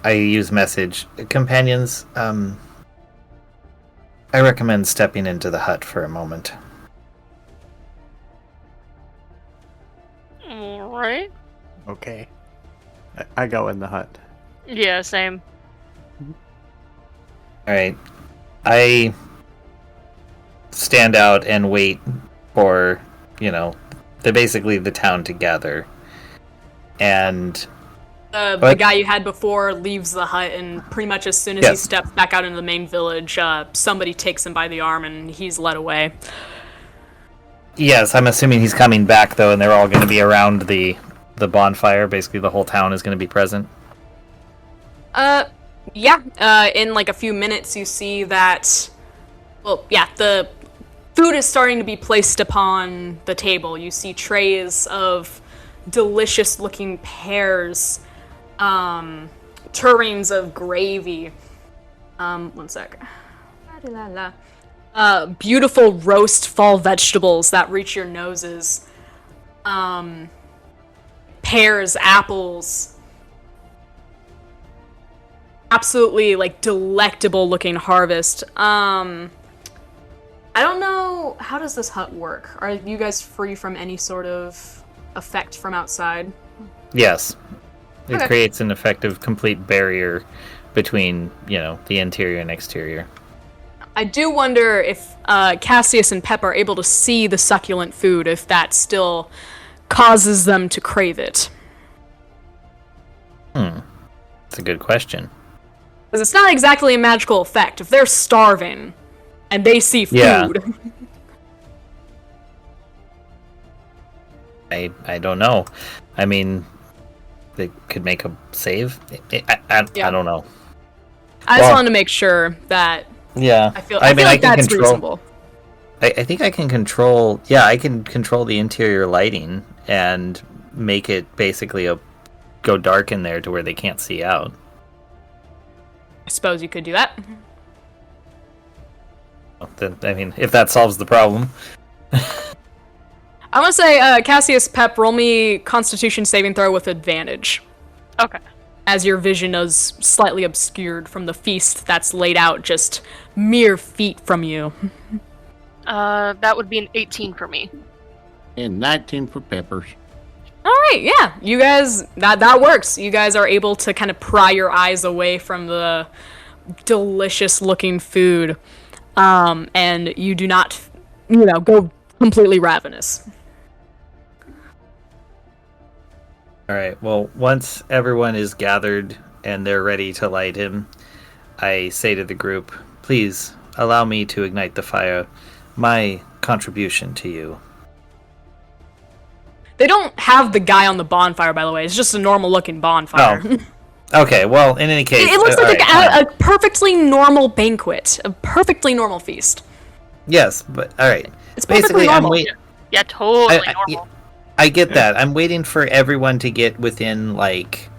use message. Companions, I recommend stepping into the hut for a moment. Alright. Okay. I go in the hut. Yeah, same. Alright. I stand out and wait for, basically the town to gather. And The guy you had before leaves the hut, and pretty much as soon as he steps back out into the main village, somebody takes him by the arm and he's led away. Yes, I'm assuming he's coming back, though, and they're all going to be around the bonfire. Basically, the whole town is going to be present. Yeah. In like a few minutes, you see that, the food is starting to be placed upon the table. You see trays of delicious-looking pears, tureens of gravy. One sec. Beautiful roast fall vegetables that reach your noses. Pears, apples. Absolutely, like, delectable-looking harvest. I don't know, how does this hut work? Are you guys free from any sort of effect from outside? Yes. It Okay. creates an effective, complete barrier between, the interior and exterior. I do wonder if Cassius and Pep are able to see the succulent food, if that still causes them to crave it. That's a good question. Because it's not exactly a magical effect. If they're starving and they see food... Yeah. I don't know. I mean, they could make a save? I don't know. I just wanted to make sure that... Yeah. I feel like that's reasonable. I think I can control... Yeah, I can control the interior lighting and make it basically go dark in there to where they can't see out. I suppose you could do that. Then, I mean, if that solves the problem. I want to say, Cassius, Pep, roll me Constitution saving throw with advantage. Okay. As your vision is slightly obscured from the feast that's laid out just mere feet from you. That would be an 18 for me. And 19 for Peppers. Alright, yeah. You guys, that works. You guys are able to kind of pry your eyes away from the delicious looking food. and you do not, go completely ravenous. All right. Well, once everyone is gathered and they're ready to light him, I say to the group, please allow me to ignite the fire. My contribution to you. They don't have the guy on the bonfire, by the way. It's just a normal-looking bonfire. Oh. Okay, well, in any case... It looks like right, a perfectly normal banquet. A perfectly normal feast. Yes, but... Alright. It's perfectly normal. Yeah, totally I- normal. I get that. I'm waiting for everyone to get within, like...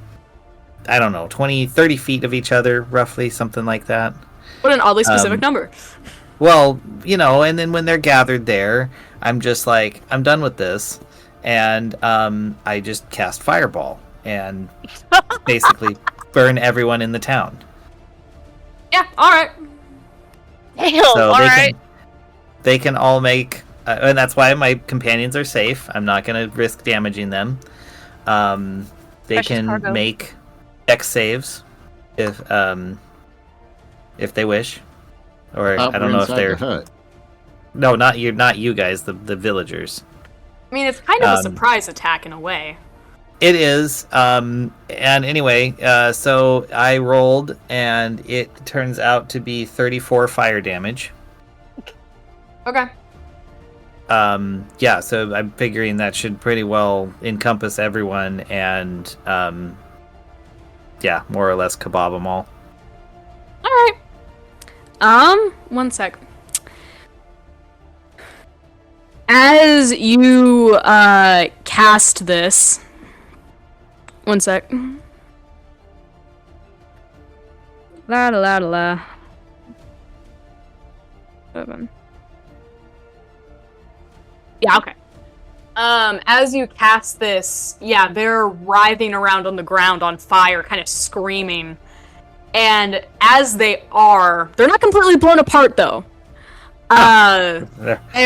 I don't know, 20, 30 feet of each other, roughly, something like that. What an oddly specific number. Well, and then when they're gathered there, I'm just like, I'm done with this. And I just cast Fireball and basically burn everyone in the town. Yeah, alright. So they can all make, and that's why my companions are safe. I'm not going to risk damaging them. They Precious can cargo. make Dex saves if they wish, or I don't know if they're. The hut. No, not you guys, the villagers. I mean, it's kind of a surprise attack in a way. It is, and anyway, so I rolled, and it turns out to be 34 fire damage. Okay. Yeah, so I'm figuring that should pretty well encompass everyone, and yeah, more or less kebab them all. Alright. One sec. As you, cast this... One sec. La la la la. 7. Yeah, okay. As you cast this, yeah, they're writhing around on the ground on fire, kind of screaming. And as they're not completely blown apart, though. They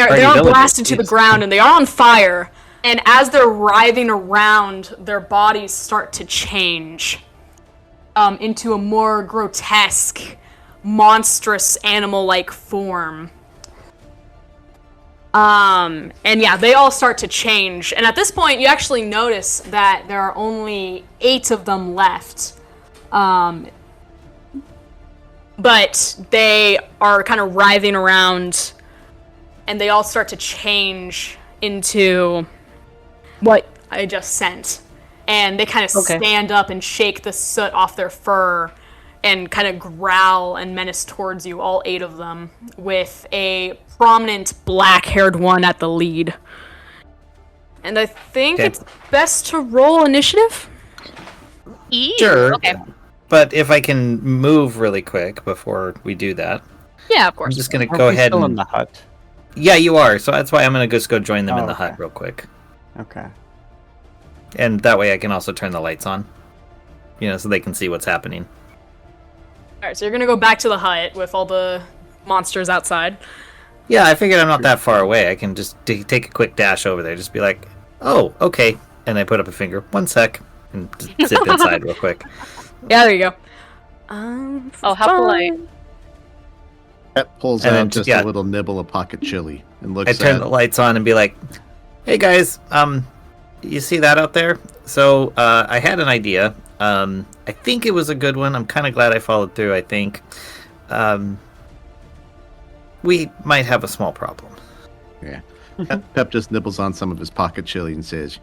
are blasted to the ground, and they are on fire. And as they're writhing around, their bodies start to change into a more grotesque, monstrous, animal-like form. And yeah, they all start to change. And at this point, you actually notice that there are only 8 of them left. But they are kind of writhing around, and they all start to change into what I just sent. And they kind of stand up and shake the soot off their fur and kind of growl and menace towards you, all 8 of them, with a prominent black-haired one at the lead. And I think it's best to roll initiative? Sure. Okay. But if I can move really quick before we do that, Yeah, of I'm course. just going to Aren't go we ahead still and... in the hut. Yeah, you are. So that's why I'm going to just go join them in the okay. hut real quick. Okay. And that way I can also turn the lights on. So they can see what's happening. Alright, so you're gonna go back to the hut with all the monsters outside. Yeah, I figured I'm not that far away. I can just take a quick dash over there. Just be like, oh, okay. And I put up a finger. 1 sec. And just zip inside real quick. Yeah, there you go. Oh, how polite. Pet pulls And out then, just yeah. a little nibble of pocket chili and looks I turn at the lights on and be like, hey guys, you see that out there? So, I had an idea. I think it was a good one. I'm kind of glad I followed through, I think. We might have a small problem. Yeah. Pep just nibbles on some of his pocket chili and says,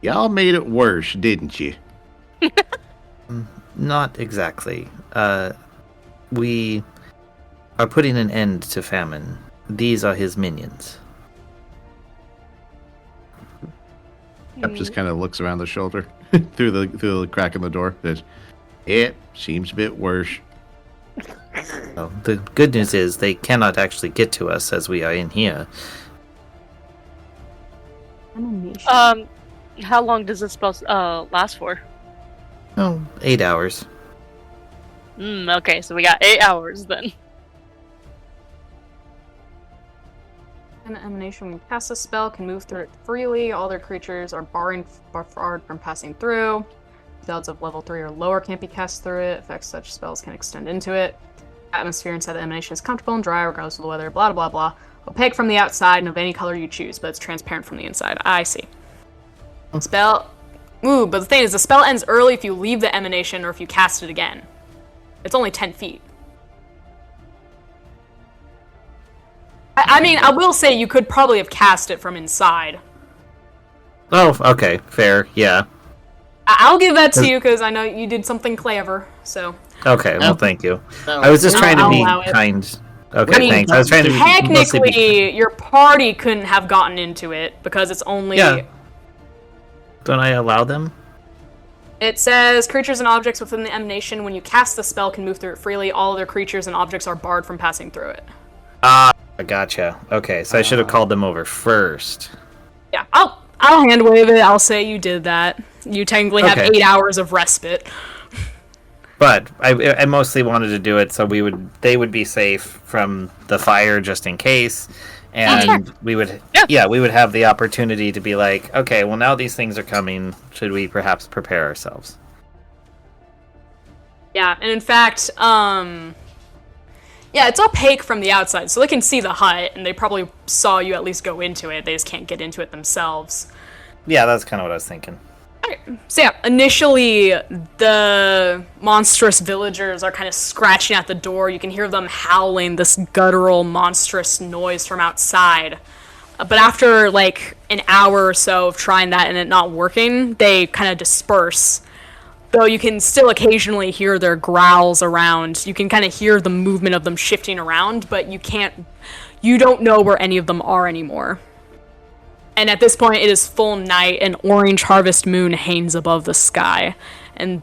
y'all made it worse, didn't you? Not exactly. We are putting an end to famine. These are his minions. Pep just kind of looks around the shoulder through the crack in the door. Says, it seems a bit worse. Well, the good news is they cannot actually get to us as we are in here. How long does this spell last for? Oh, 8 hours. Okay, so we got 8 hours then. An emanation when cast a spell can move through it freely. All their creatures are barred from passing through. Spells of level 3 or lower can't be cast through it. Effects such spells can extend into it. Atmosphere inside the emanation is comfortable and dry regardless of the weather, blah, blah, blah. Opaque from the outside and of any color you choose, but it's transparent from the inside. I see. Spell... Ooh, but the thing is, the spell ends early if you leave the emanation or if you cast it again. It's only 10 feet. I mean, I will say you could probably have cast it from inside. Oh, okay, fair, yeah. I'll give that to you because I know you did something clever, so... Okay, well, thank you. I was just trying to be kind. Okay, I mean, thanks. I was trying to be technically, your party couldn't have gotten into it because it's only... Yeah. Don't I allow them? It says, creatures and objects within the emanation, when you cast the spell, can move through it freely. All other creatures and objects are barred from passing through it. Ah, gotcha. Okay, so I should have called them over first. Yeah, I'll hand wave it. I'll say you did that. You technically have 8 hours of respite. But I mostly wanted to do it so they would be safe from the fire just in case, and we would have the opportunity to be like, okay, well now these things are coming. Should we perhaps prepare ourselves? Yeah, and in fact, it's opaque from the outside, so they can see the hut, and they probably saw you at least go into it. They just can't get into it themselves. Yeah, that's kind of what I was thinking. So yeah, initially, the monstrous villagers are kind of scratching at the door. You can hear them howling this guttural, monstrous noise from outside. But after, like, an hour or so of trying that and it not working, they kind of disperse. Though you can still occasionally hear their growls around. You can kind of hear the movement of them shifting around, but you don't know where any of them are anymore. And at this point, it is full night, and orange harvest moon hangs above the sky. And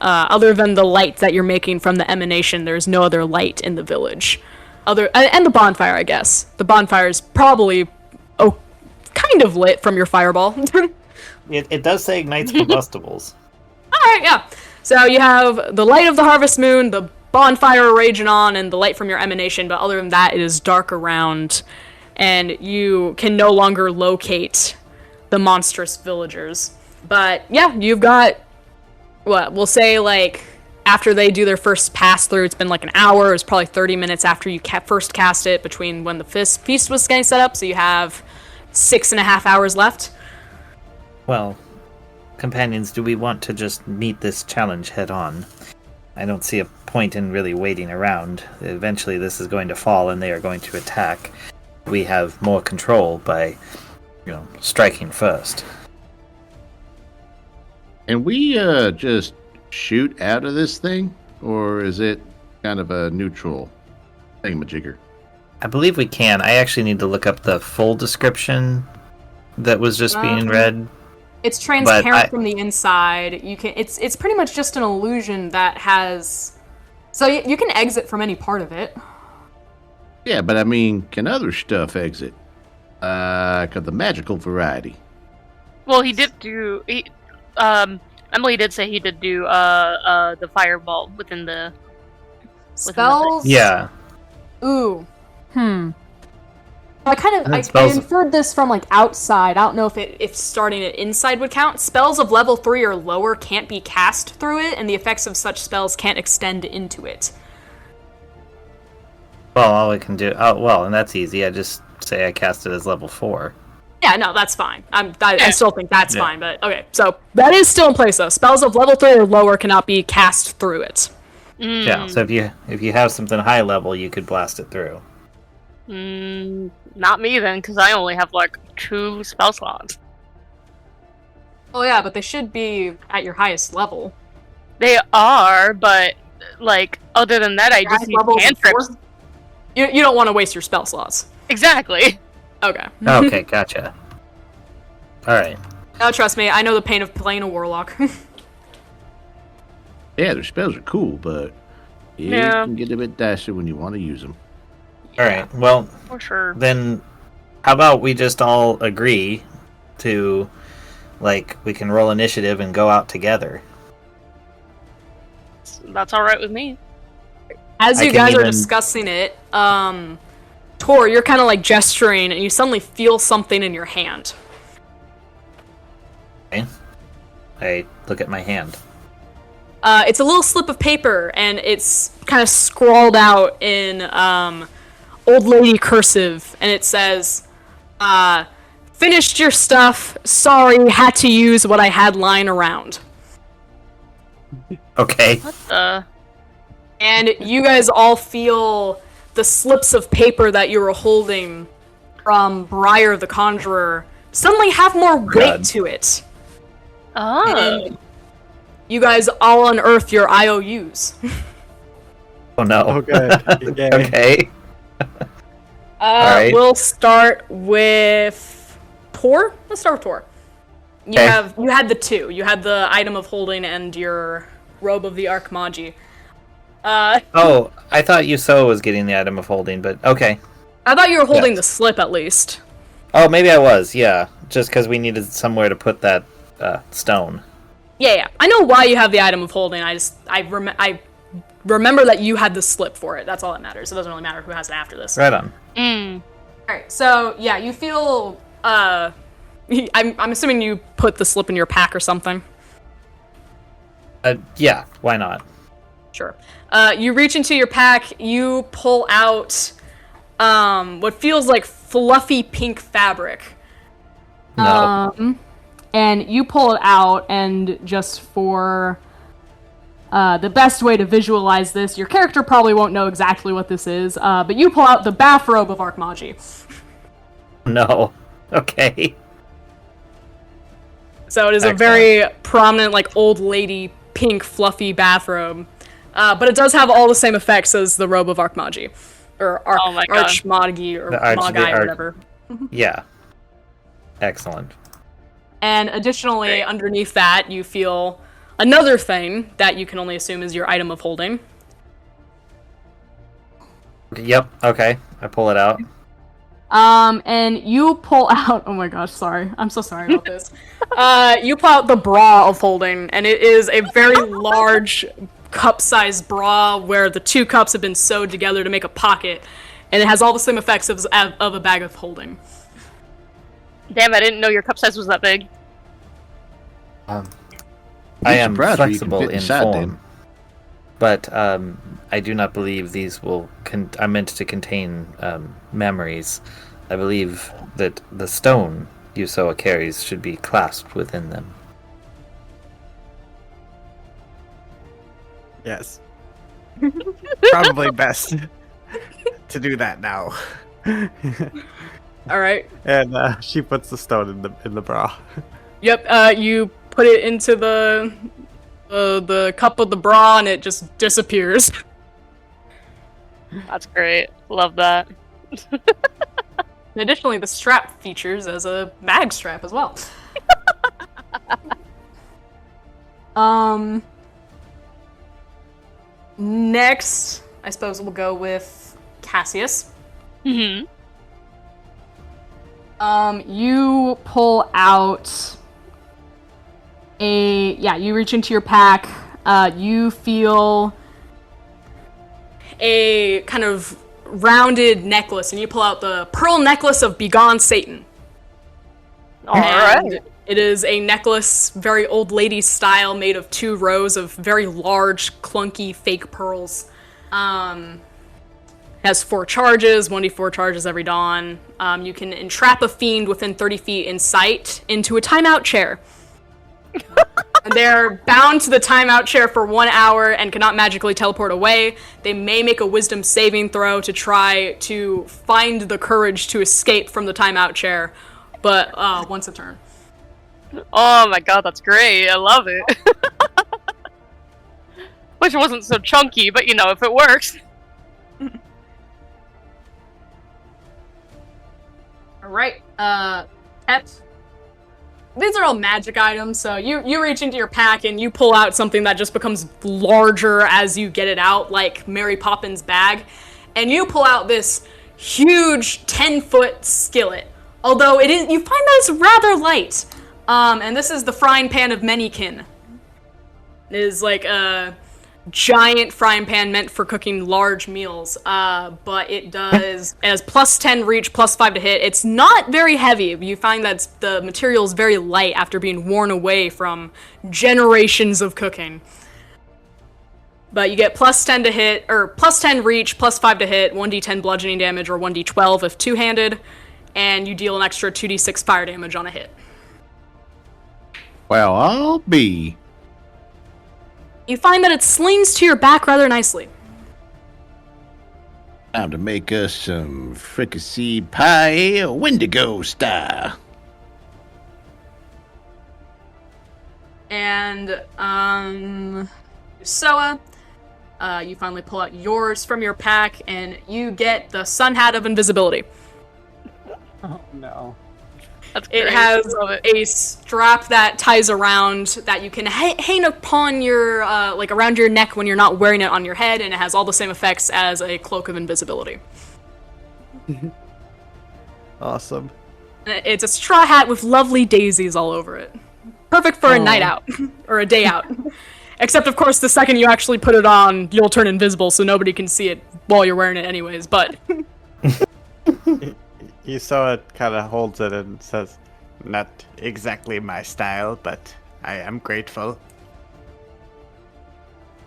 other than the light that you're making from the emanation, there's no other light in the village. And the bonfire, I guess. The bonfire is probably kind of lit from your fireball. It does say ignites combustibles. Alright, yeah. So you have the light of the harvest moon, the bonfire raging on, and the light from your emanation, but other than that, it is dark around. And you can no longer locate the monstrous villagers. But yeah, you've got, we'll say, like, after they do their first pass through, it's been like an hour, it's probably 30 minutes after you first cast it, between when the feast was getting set up, so you have 6.5 hours left. Well, companions, do we want to just meet this challenge head on? I don't see a point in really waiting around. Eventually this is going to fall and they are going to attack. We have more control by, striking first. And we just shoot out of this thing? Or is it kind of a neutral thingamajigger? I believe we can. I actually need to look up the full description that was just being read. It's transparent from the inside. It's pretty much just an illusion that has... So you can exit from any part of it. Yeah, but I mean, can other stuff exit? The magical variety. Well, he did do... Emily did say he did do the fireball within the... Spells? Yeah. Ooh. I inferred this from, like, outside. I don't know if starting it inside would count. Spells of level 3 or lower can't be cast through it, and the effects of such spells can't extend into it. Well, all we can do... Oh, well, and that's easy. I just say I cast it as level 4. Yeah, no, that's fine. I still think that's fine, but okay. So, that is still in place, though. Spells of level 3 or lower cannot be cast through it. Yeah, so if you have something high level, you could blast it through. Not me then, because I only have, 2 spell slots. Oh yeah, but they should be at your highest level. They are, but, other than that, I just need cantrips. You don't want to waste your spell slots. Exactly. Okay. Okay, gotcha. Alright. No, trust me, I know the pain of playing a warlock. Yeah, their spells are cool, but you can get a bit dicey when you want to use them. Alright, well, for sure. Then how about we just all agree to, we can roll initiative and go out together? That's alright with me. As you guys are discussing it, Tor, you're kind of gesturing, and you suddenly feel something in your hand. Okay. I look at my hand. It's a little slip of paper, and it's kind of scrawled out in old lady cursive, and it says, finished your stuff, sorry, had to use what I had lying around. Okay. What the? And you guys all feel the slips of paper that you were holding from Briar the Conjurer suddenly have more weight God. to it. Oh. And you guys all unearth your IOUs. Oh no. Oh, good. Yay. Okay. Alright. We'll start with Tor. Let's start with Tor. You had the two. You had the item of holding and your robe of the Archmagi. Oh, I thought Yuso was getting the item of holding, but okay. I thought you were holding Yes. the slip at least. Oh, maybe I was, yeah. Just because we needed somewhere to put that stone. Yeah. I know why you have the item of holding. I remember that you had the slip for it. That's all that matters. It doesn't really matter who has it after this. Right on. Alright, so yeah, you feel I'm assuming you put the slip in your pack or something. Yeah, why not? Sure. You reach into your pack, you pull out what feels like fluffy pink fabric. No. And you pull it out, and just for the best way to visualize this, your character probably won't know exactly what this is, but you pull out the bathrobe of Archmagi. No. Okay. So it is Excellent. a very prominent, like, old lady pink fluffy bathrobe. But it does have all the same effects as the robe of Archmagi. Or Oh my God. Archmagi, or The Magi, or whatever. Yeah. Excellent. And additionally, underneath that, you feel another thing that you can only assume is your item of holding. Yep, okay. I pull it out. And you pull out, oh my gosh, sorry. I'm so sorry about this. You pull out the bra of holding, and it is a very large cup-sized bra where the two cups have been sewed together to make a pocket, and it has all the same effects of a bag of holding. Damn, I didn't know your cup size was that big. I am surprised where you can flexible fit in inside form, them. but I do not believe these will are meant to contain memories. I believe that the stone Yusoa carries should be clasped within them. Yes. Probably best to do that now. Alright. And she puts the stone in the bra. Yep, you put it into the cup of the bra, and it just disappears. That's great. Love that. And additionally, the strap features as a bag strap as well. Next, I suppose we'll go with Cassius. Mm-hmm. You pull out you reach into your pack, you feel a kind of rounded necklace, and you pull out the pearl necklace of Begone Satan. Alright. It is a necklace, very old lady style, made of 2 rows of very large, clunky, fake pearls. Has 4 charges, 1d4 charges every dawn. You can entrap a fiend within 30 feet in sight into a timeout chair. And they're bound to the timeout chair for 1 hour and cannot magically teleport away. They may make a wisdom saving throw to try to find the courage to escape from the timeout chair, but once a turn. Oh my god, that's great. I love it. Wish it wasn't so chunky, but you know, if it works. Alright, pets. These are all magic items, so you reach into your pack and you pull out something that just becomes larger as you get it out, like Mary Poppins' bag. And you pull out this huge 10-foot skillet. Although you find that it's rather light. And this is the frying pan of Manykin. It is like a giant frying pan meant for cooking large meals, but it has plus 10 reach, plus 5 to hit. It's not very heavy. You find that the material is very light after being worn away from generations of cooking. But you get plus 10 to hit, or plus 10 reach, plus 5 to hit, 1d10 bludgeoning damage, or 1d12 if two-handed, and you deal an extra 2d6 fire damage on a hit. Well, I'll be. You find that it slings to your back rather nicely. Time to make us some fricasseed pie, Wendigo style. And, Soa, you finally pull out yours from your pack, and you get the Sun Hat of Invisibility. Oh no. That's It great. has Love it. a strap that ties around that you can hang upon your, around your neck when you're not wearing it on your head, and it has all the same effects as a Cloak of Invisibility. Awesome. It's a straw hat with lovely daisies all over it. Perfect for a night out, or a day out. Except, of course, the second you actually put it on, you'll turn invisible, so nobody can see it while you're wearing it anyways, but... Yusoa kind of holds it and says, "Not exactly my style, but I am grateful."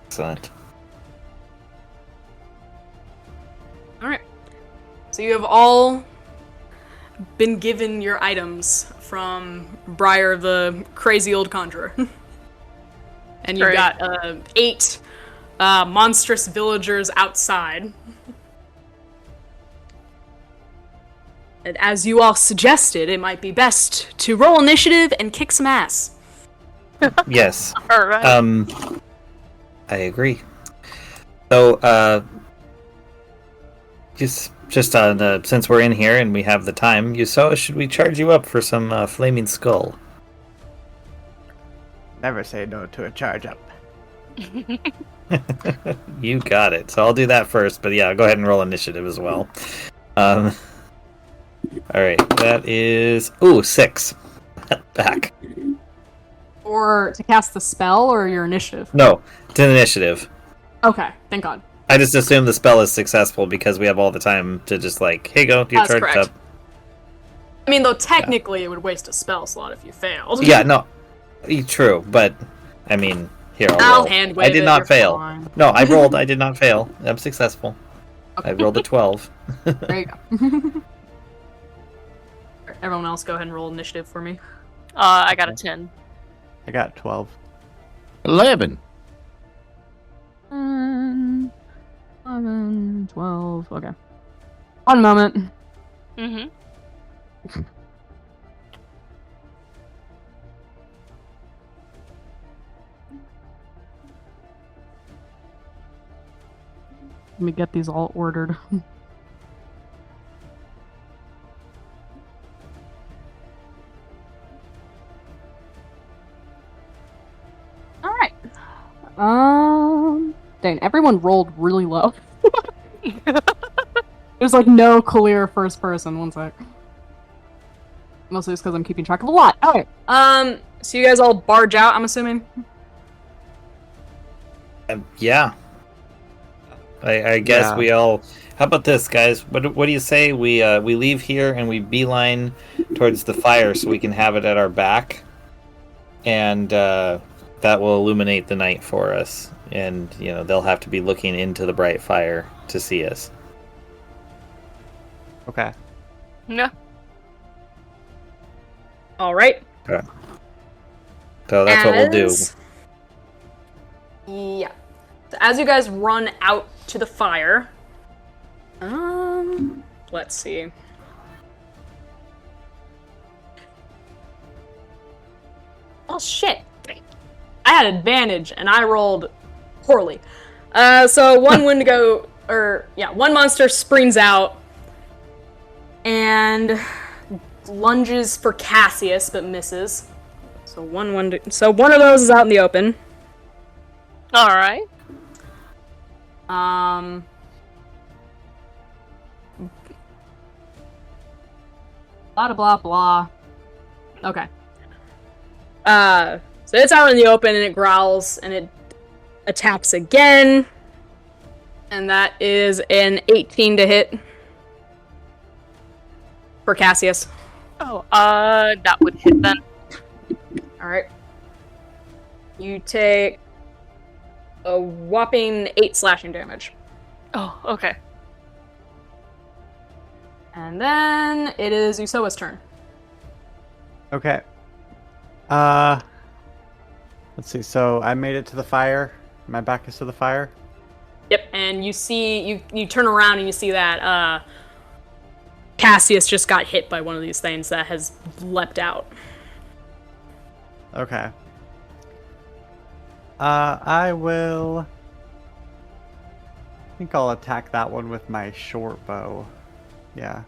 Excellent. Alright. So you have all been given your items from Briar the crazy old conjurer. And you've Great. got 8 monstrous villagers outside. And as you all suggested, it might be best to roll initiative and kick some ass. Yes. All right. I agree. So, just on since we're in here and we have the time, Yusoa, should we charge you up for some flaming skull? Never say no to a charge up. You got it. So I'll do that first, but yeah, go ahead and roll initiative as well. All right, that is 6 back. Or to cast the spell, or your initiative? No, it's an initiative. Okay, thank God. I just assume the spell is successful because we have all the time to just like, hey, go, you're That's charged correct. up. I mean, though technically it would waste a spell slot if you failed. Yeah, no, true, but I mean, here I'll I'll roll. hand I wave did it, not you're fail. fine. No, I rolled. I did not fail. I'm successful. Okay. I rolled a 12. There you go. Everyone else, go ahead and roll initiative for me. I got a 10. I got 12. 11. 11, 12, okay. One moment. Mm-hmm. Let me get these all ordered. Alright. Dang, everyone rolled really low. There's like no clear first person. One sec. Mostly it's because I'm keeping track of a lot. Alright. So you guys all barge out, I'm assuming? Yeah. I guess Yeah. we all. How about this, guys? What do you say we leave here and we beeline towards the fire so we can have it at our back, and that will illuminate the night for us. And they'll have to be looking into the bright fire to see us. Okay. No. Alright. So that's what we'll do. Yeah. So as you guys run out to the fire, let's see. Oh shit! I had advantage and I rolled poorly. So one one monster springs out and lunges for Cassius, but misses. So one of those is out in the open. All right. Blah blah blah. Okay. So it's out in the open and it growls and it attacks again. And that is an 18 to hit for Cassius. Oh, that would hit then. Alright. You take A whopping 8 slashing damage. Oh, okay. And then it is Usoa's turn. Okay. Let's see. So I made it to the fire. My back is to the fire. Yep, and you see, you turn around and you see that Cassius just got hit by one of these things that has leapt out. Okay. I think I'll attack that one with my short bow. Yeah.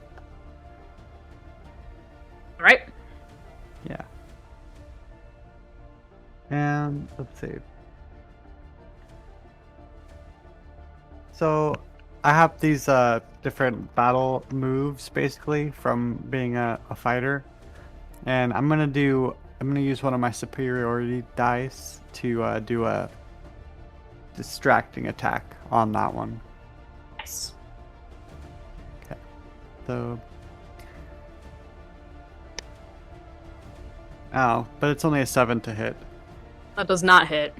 Alright. Yeah. And let's see. So I have these different battle moves basically from being a fighter. And I'm gonna use one of my superiority dice to do a distracting attack on that one. Nice. Okay. So oh, but it's only a 7 to hit. That does not hit.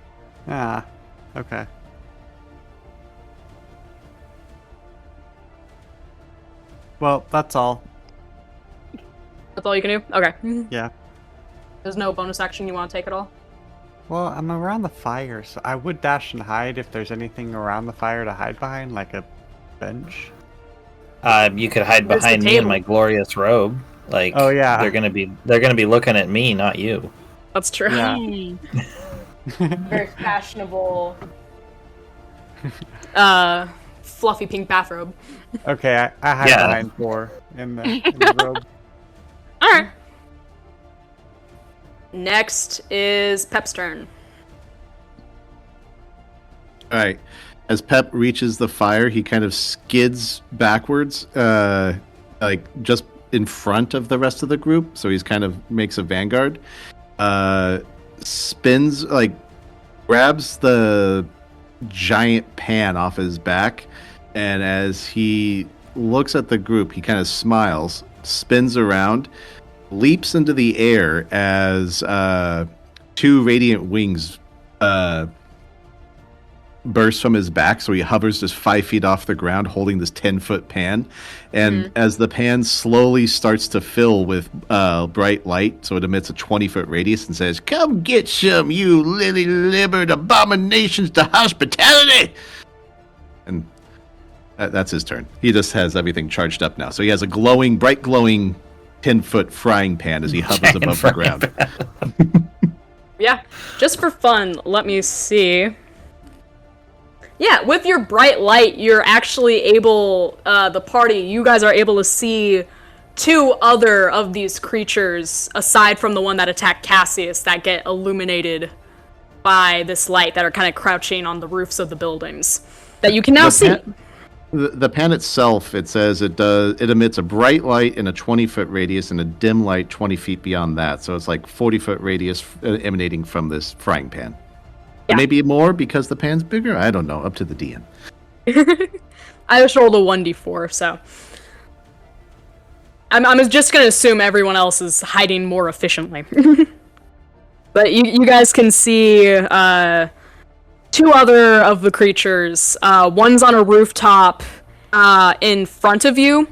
Ah, okay. Well, that's all. That's all you can do? Okay. Yeah. There's no bonus action you want to take at all? Well, I'm around the fire, so I would dash and hide if there's anything around the fire to hide behind, like a bench. You could hide Where's the behind me in table? my glorious robe. Like, Oh, yeah. they're gonna be looking at me, not you. That's true. Yeah. Very fashionable. Fluffy pink bathrobe. Okay, I hide Yeah. behind 4 in the robe. Alright. Next is Pep's turn. All right. As Pep reaches the fire, he kind of skids backwards, like just in front of the rest of the group. So he's kind of makes a vanguard. Spins, like grabs the giant pan off his back, and as he looks at the group, he kind of smiles, spins around, leaps into the air as 2 radiant wings burst from his back, so he hovers just 5 feet off the ground holding this 10-foot pan, and as the pan slowly starts to fill with bright light, so it emits a 20-foot radius and says, "Come get some, you lily-livered abominations to hospitality!" And that's his turn. He just has everything charged up now, so he has a bright glowing 10-foot frying pan as he hovers Giant above the frying ground. Yeah, just for fun, let me see. Yeah, with your bright light, you're actually able, the party, you guys are able to see 2 other of these creatures, aside from the one that attacked Cassius, that get illuminated by this light, that are kind of crouching on the roofs of the buildings, that you can now see. The pan itself, it says it emits a bright light in a 20-foot radius and a dim light 20 feet beyond that. So it's like 40-foot radius emanating from this frying pan. Yeah. Maybe more because the pan's bigger? I don't know. Up to the DM. I just rolled a 1d4, so... I'm just gonna assume everyone else is hiding more efficiently. But you guys can see 2 other of the creatures. One's on a rooftop in front of you,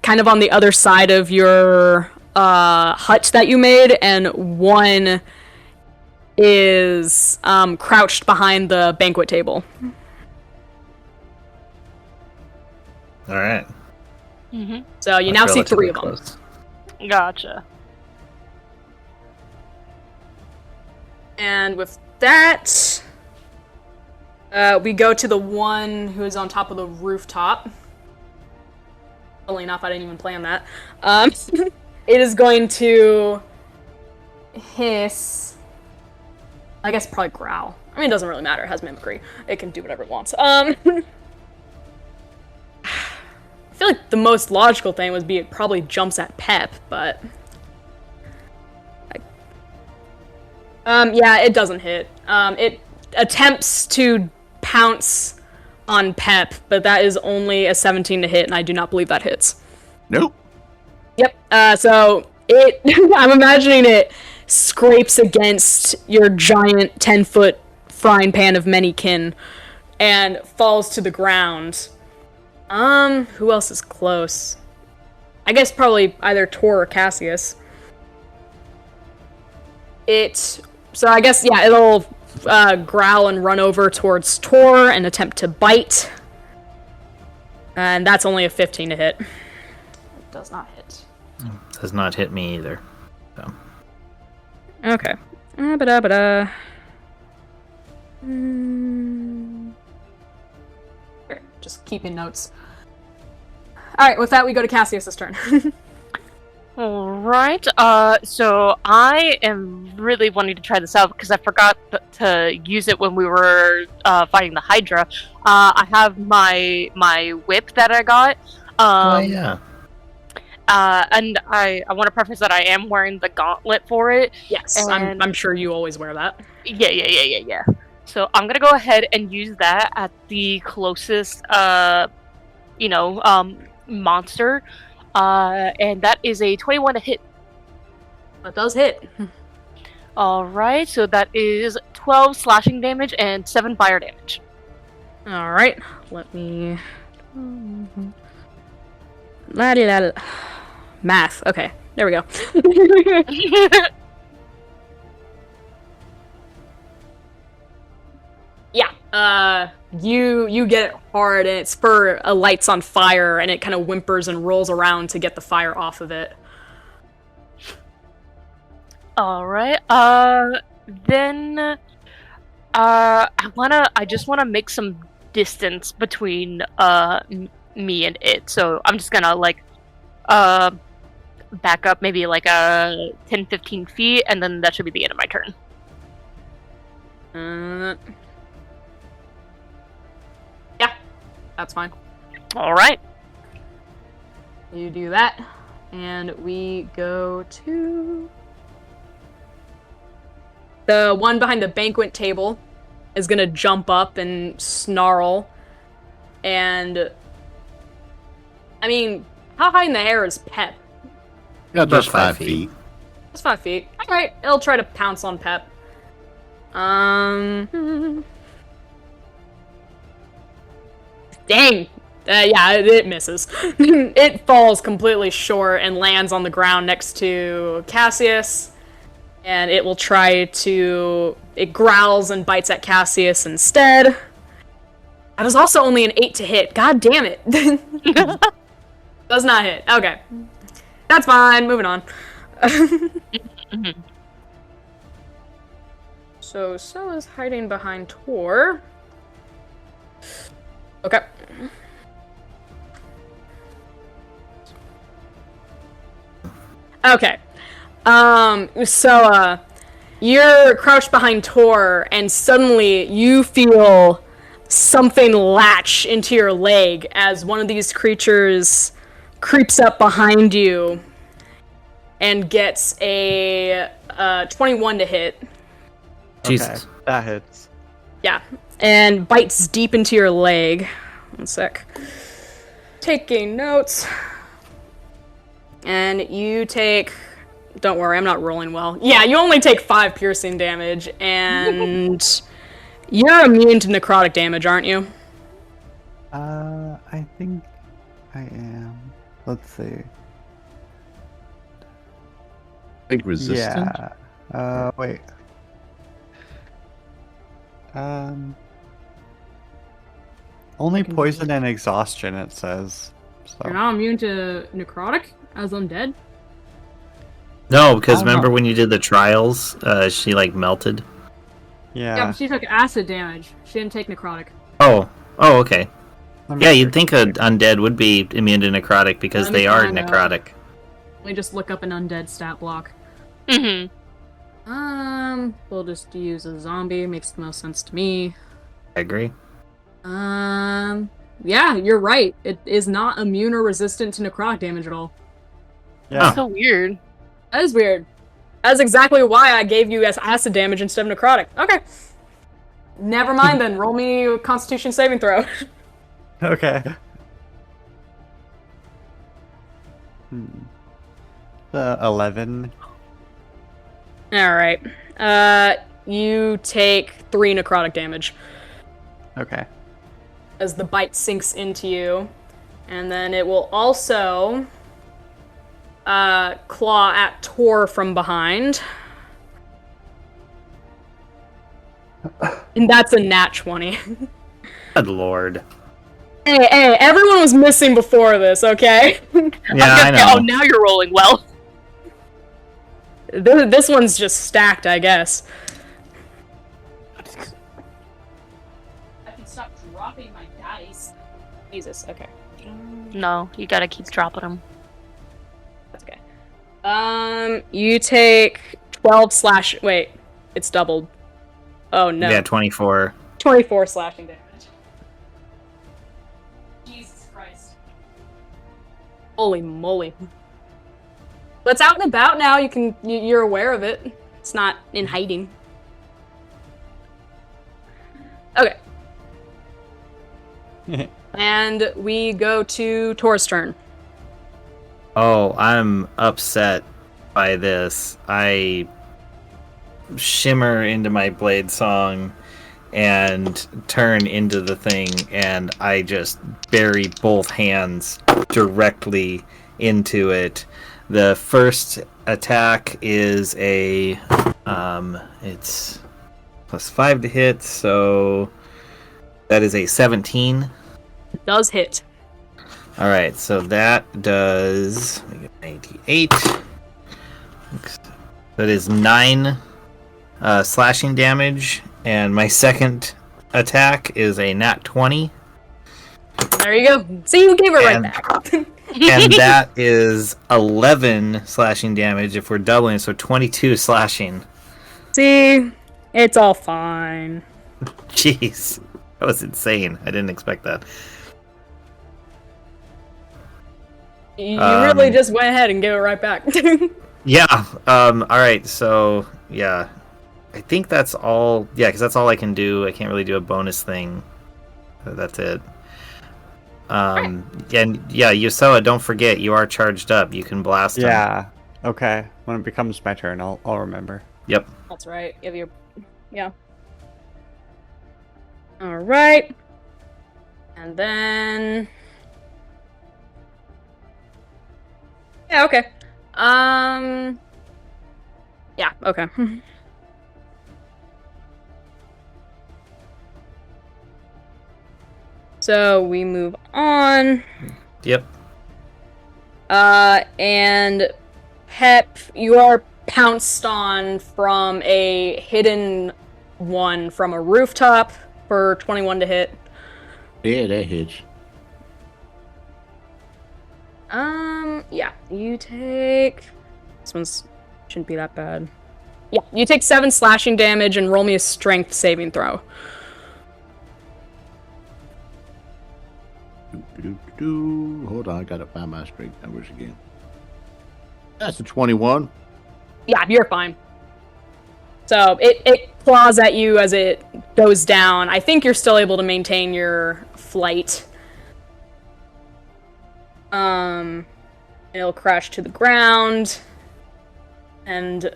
kind of on the other side of your hut that you made, and one is crouched behind the banquet table. All right. So you now see 3 of them. Close. Gotcha. And with that, we go to the one who is on top of the rooftop. Funnily enough, I didn't even plan that. It is going to hiss. I guess probably growl. I mean, it doesn't really matter. It has mimicry. It can do whatever it wants. I feel like the most logical thing would be it probably jumps at Pep, but... yeah, it doesn't hit. It attempts to pounce on Pep, but that is only a 17 to hit, and I do not believe that hits. Nope. Yep, so it... I'm imagining it scrapes against your giant 10-foot frying pan of many kin and falls to the ground. Who else is close? I guess probably either Tor or Cassius. So I guess, yeah, it'll growl and run over towards Tor and attempt to bite. And that's only a 15 to hit. It does not hit. Does not hit me either. So. Okay. Just keeping notes. Alright, with that, we go to Cassius's turn. Alright, so I am really wanting to try this out because I forgot to use it when we were fighting the Hydra. I have my whip that I got. Oh, yeah. And I want to preface that I am wearing the gauntlet for it. Yes, and I'm sure you always wear that. Yeah. So I'm gonna go ahead and use that at the closest, monster. And that is a 21 to hit. That does hit. Alright, so that is 12 slashing damage and 7 fire damage. Alright, let me... Math. Okay, there we go. Yeah, you get it hard, and its fur lights on fire, and it kind of whimpers and rolls around to get the fire off of it. Alright, then, I just wanna make some distance between, me and it, so I'm just gonna, back up maybe 10-15 feet, and then that should be the end of my turn. Yeah, that's fine. Alright. You do that, and we go to... The one behind the banquet table is gonna jump up and snarl, and... I mean, how high in the air is Pep? About About 5 5 feet. That's 5 feet. Alright, it'll try to pounce on Pep. Dang! Yeah, it misses. It falls completely short and lands on the ground next to Cassius. And it will try to... It growls and bites at Cassius instead. That was also only an 8 to hit. God damn it. Does not hit. Okay. That's fine. Moving on. So is hiding behind Tor. Okay. Okay. You're crouched behind Tor, and suddenly you feel something latch into your leg as one of these creatures creeps up behind you and gets a 21 to hit. Jesus. Okay, that hits. Yeah, and bites deep into your leg. One sec. Taking notes. And you take... Don't worry, I'm not rolling well. Yeah, you only take 5 piercing damage, and... You're immune to necrotic damage, aren't you? I think I am. Let's see. I think resistant. Yeah. Wait. Only poison and exhaustion, it says. So. You're not immune to necrotic as undead? No, because Oh, remember no. when you did the trials, she melted. Yeah, Yeah. but she took acid damage. She didn't take necrotic. Oh, okay. Let me Yeah, check. you'd think an undead would be immune to necrotic because Let me they are find out. necrotic. Let me just look up an undead stat block. Mm-hmm. We'll just use a zombie. Makes the most sense to me. I agree. Yeah, you're right. It is not immune or resistant to necrotic damage at all. Yeah. So weird. That is weird. That's exactly why I gave you as acid damage instead of necrotic. Okay. Never mind then. Roll me a Constitution saving throw. Okay. 11. All right. you take 3 necrotic damage Okay. as the bite sinks into you. And then it will also claw at Tor from behind. And that's a nat 20. Good lord. Hey, everyone was missing before this, okay? Yeah, I know. Oh, now you're rolling well. This one's just stacked, I guess. I can stop dropping my dice. Jesus, okay. No, you gotta keep dropping them. That's okay. You take 12 slash... Wait, it's doubled. Oh, no. Yeah, 24. 24 slashing damage. Jesus Christ. Holy moly. But it's out and about now, you're aware of it. It's not in hiding. Okay. And we go to Tor's turn. Oh, I'm upset by this. I shimmer into my blade song and turn into the thing, and I just bury both hands directly into it. The first attack is a it's +5 to hit, so that is a 17. It does hit. All right, so that does 98. That is 9 slashing damage, and my second attack is a nat 20. There you go. See, you gave it right back. And that is 11 slashing damage if we're doubling, so 22 slashing. See, it's all fine. Jeez, that was insane. I didn't expect that. You really just went ahead and gave it right back. Yeah, alright, so, yeah. I think that's all, yeah, because that's all I can do. I can't really do a bonus thing. That's it. And yeah, Yusoa, don't forget, you are charged up. You can blast him. Yeah. Okay. When it becomes my turn, I'll remember. Yep. That's right. Yeah. All right. And then. Yeah. Okay. Yeah. Okay. So we move on. Yep. And Pep, you are pounced on from a hidden one from a rooftop for 21 to hit. Yeah, that hits. Yeah, you take... This one's shouldn't be that bad. Yeah, you take 7 slashing damage and roll me a strength saving throw. Hold on, I gotta find my strength numbers again. That's a 21. Yeah, you're fine. So it claws at you as it goes down. I think you're still able to maintain your flight. It'll crash to the ground, and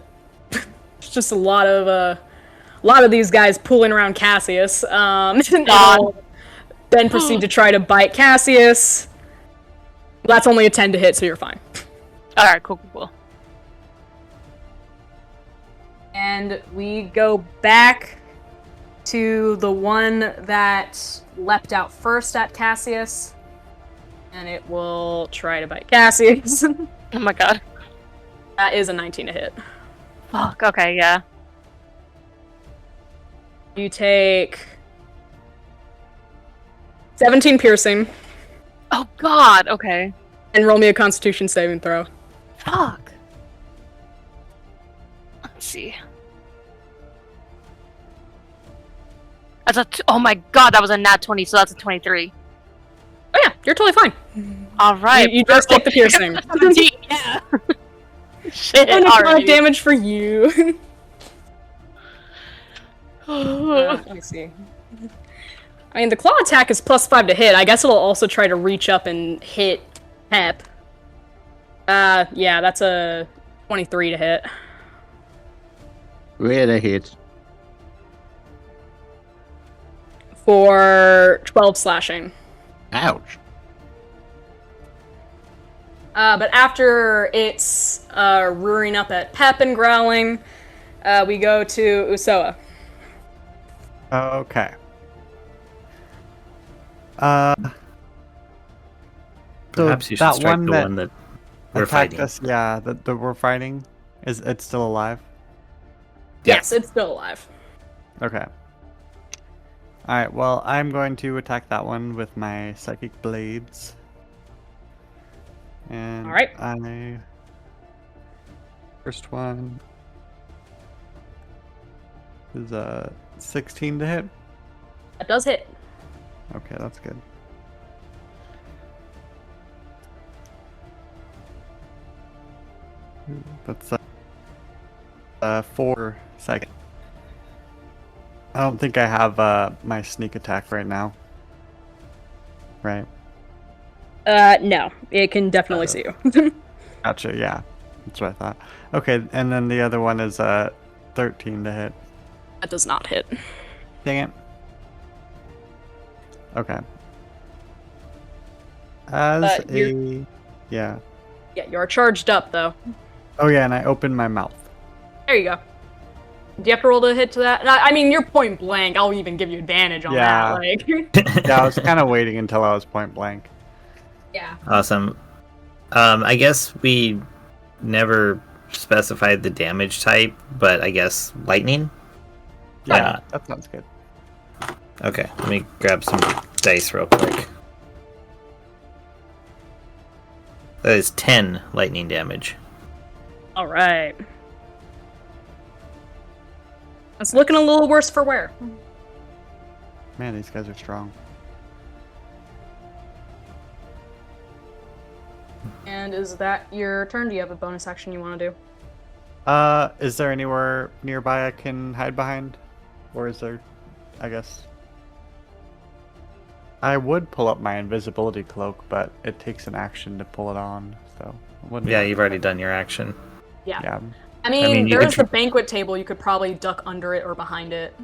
it's just a lot of these guys pooling around Cassius. It'll then proceed to try to bite Cassius. That's only a 10 to hit, so you're fine. Alright, cool. And we go back to the one that leapt out first at Cassius. And it will try to bite Cassius. Oh my god. That is a 19 to hit. Fuck, okay, yeah. You take 17 piercing. Oh god, okay. And roll me a Constitution saving throw. Fuck. Let's see. That's oh my god, that was a nat 20, so that's a 23. Oh yeah, you're totally fine. Alright. You just take the piercing. 17, yeah. Shit, And alright. damage for you. Let me see. I mean, the claw attack is +5 to hit. I guess it'll also try to reach up and hit Pep. Yeah, that's a 23 to hit. Yeah, that hits. for 12 slashing. Ouch. But after it's rearing up at Pep and growling, we go to Usoa. Okay. Perhaps you should that strike one the that one that we're attacked fighting. us, yeah, that we're fighting, it's still alive? Yeah. Yes, it's still alive. Okay. Alright, well, I'm going to attack that one with my psychic blades. And Alright. First one is a 16 to hit. That does hit. Okay, that's good. That's 4 seconds. I don't think I have my sneak attack right now. Right. No. It can definitely see you. Gotcha, yeah. That's what I thought. Okay, and then the other one is 13 to hit. That does not hit. Dang it. Okay. As you're- yeah. Yeah, you're charged up, though. Oh yeah, and I open my mouth. There you go. Do you have to roll to hit to that? I mean, you're point blank. I'll even give you advantage on Yeah. that. Like, Yeah, I was kind of waiting until I was point blank. yeah. Awesome. I guess we never specified the damage type, but I guess lightning? Why Yeah, not? that sounds good. Okay, let me grab some dice real quick. That is 10 lightning damage. All right. It's looking a little worse for wear. Man, these guys are strong. And is that your turn? Do you have a bonus action you want to do? Is there anywhere nearby I can hide behind? Or is there, I guess... I would pull up my invisibility cloak, but it takes an action to pull it on, so... I wouldn't- Yeah, you've already done your action. Yeah. Yeah. I mean, you there's could the banquet table. You could probably duck under it or behind it.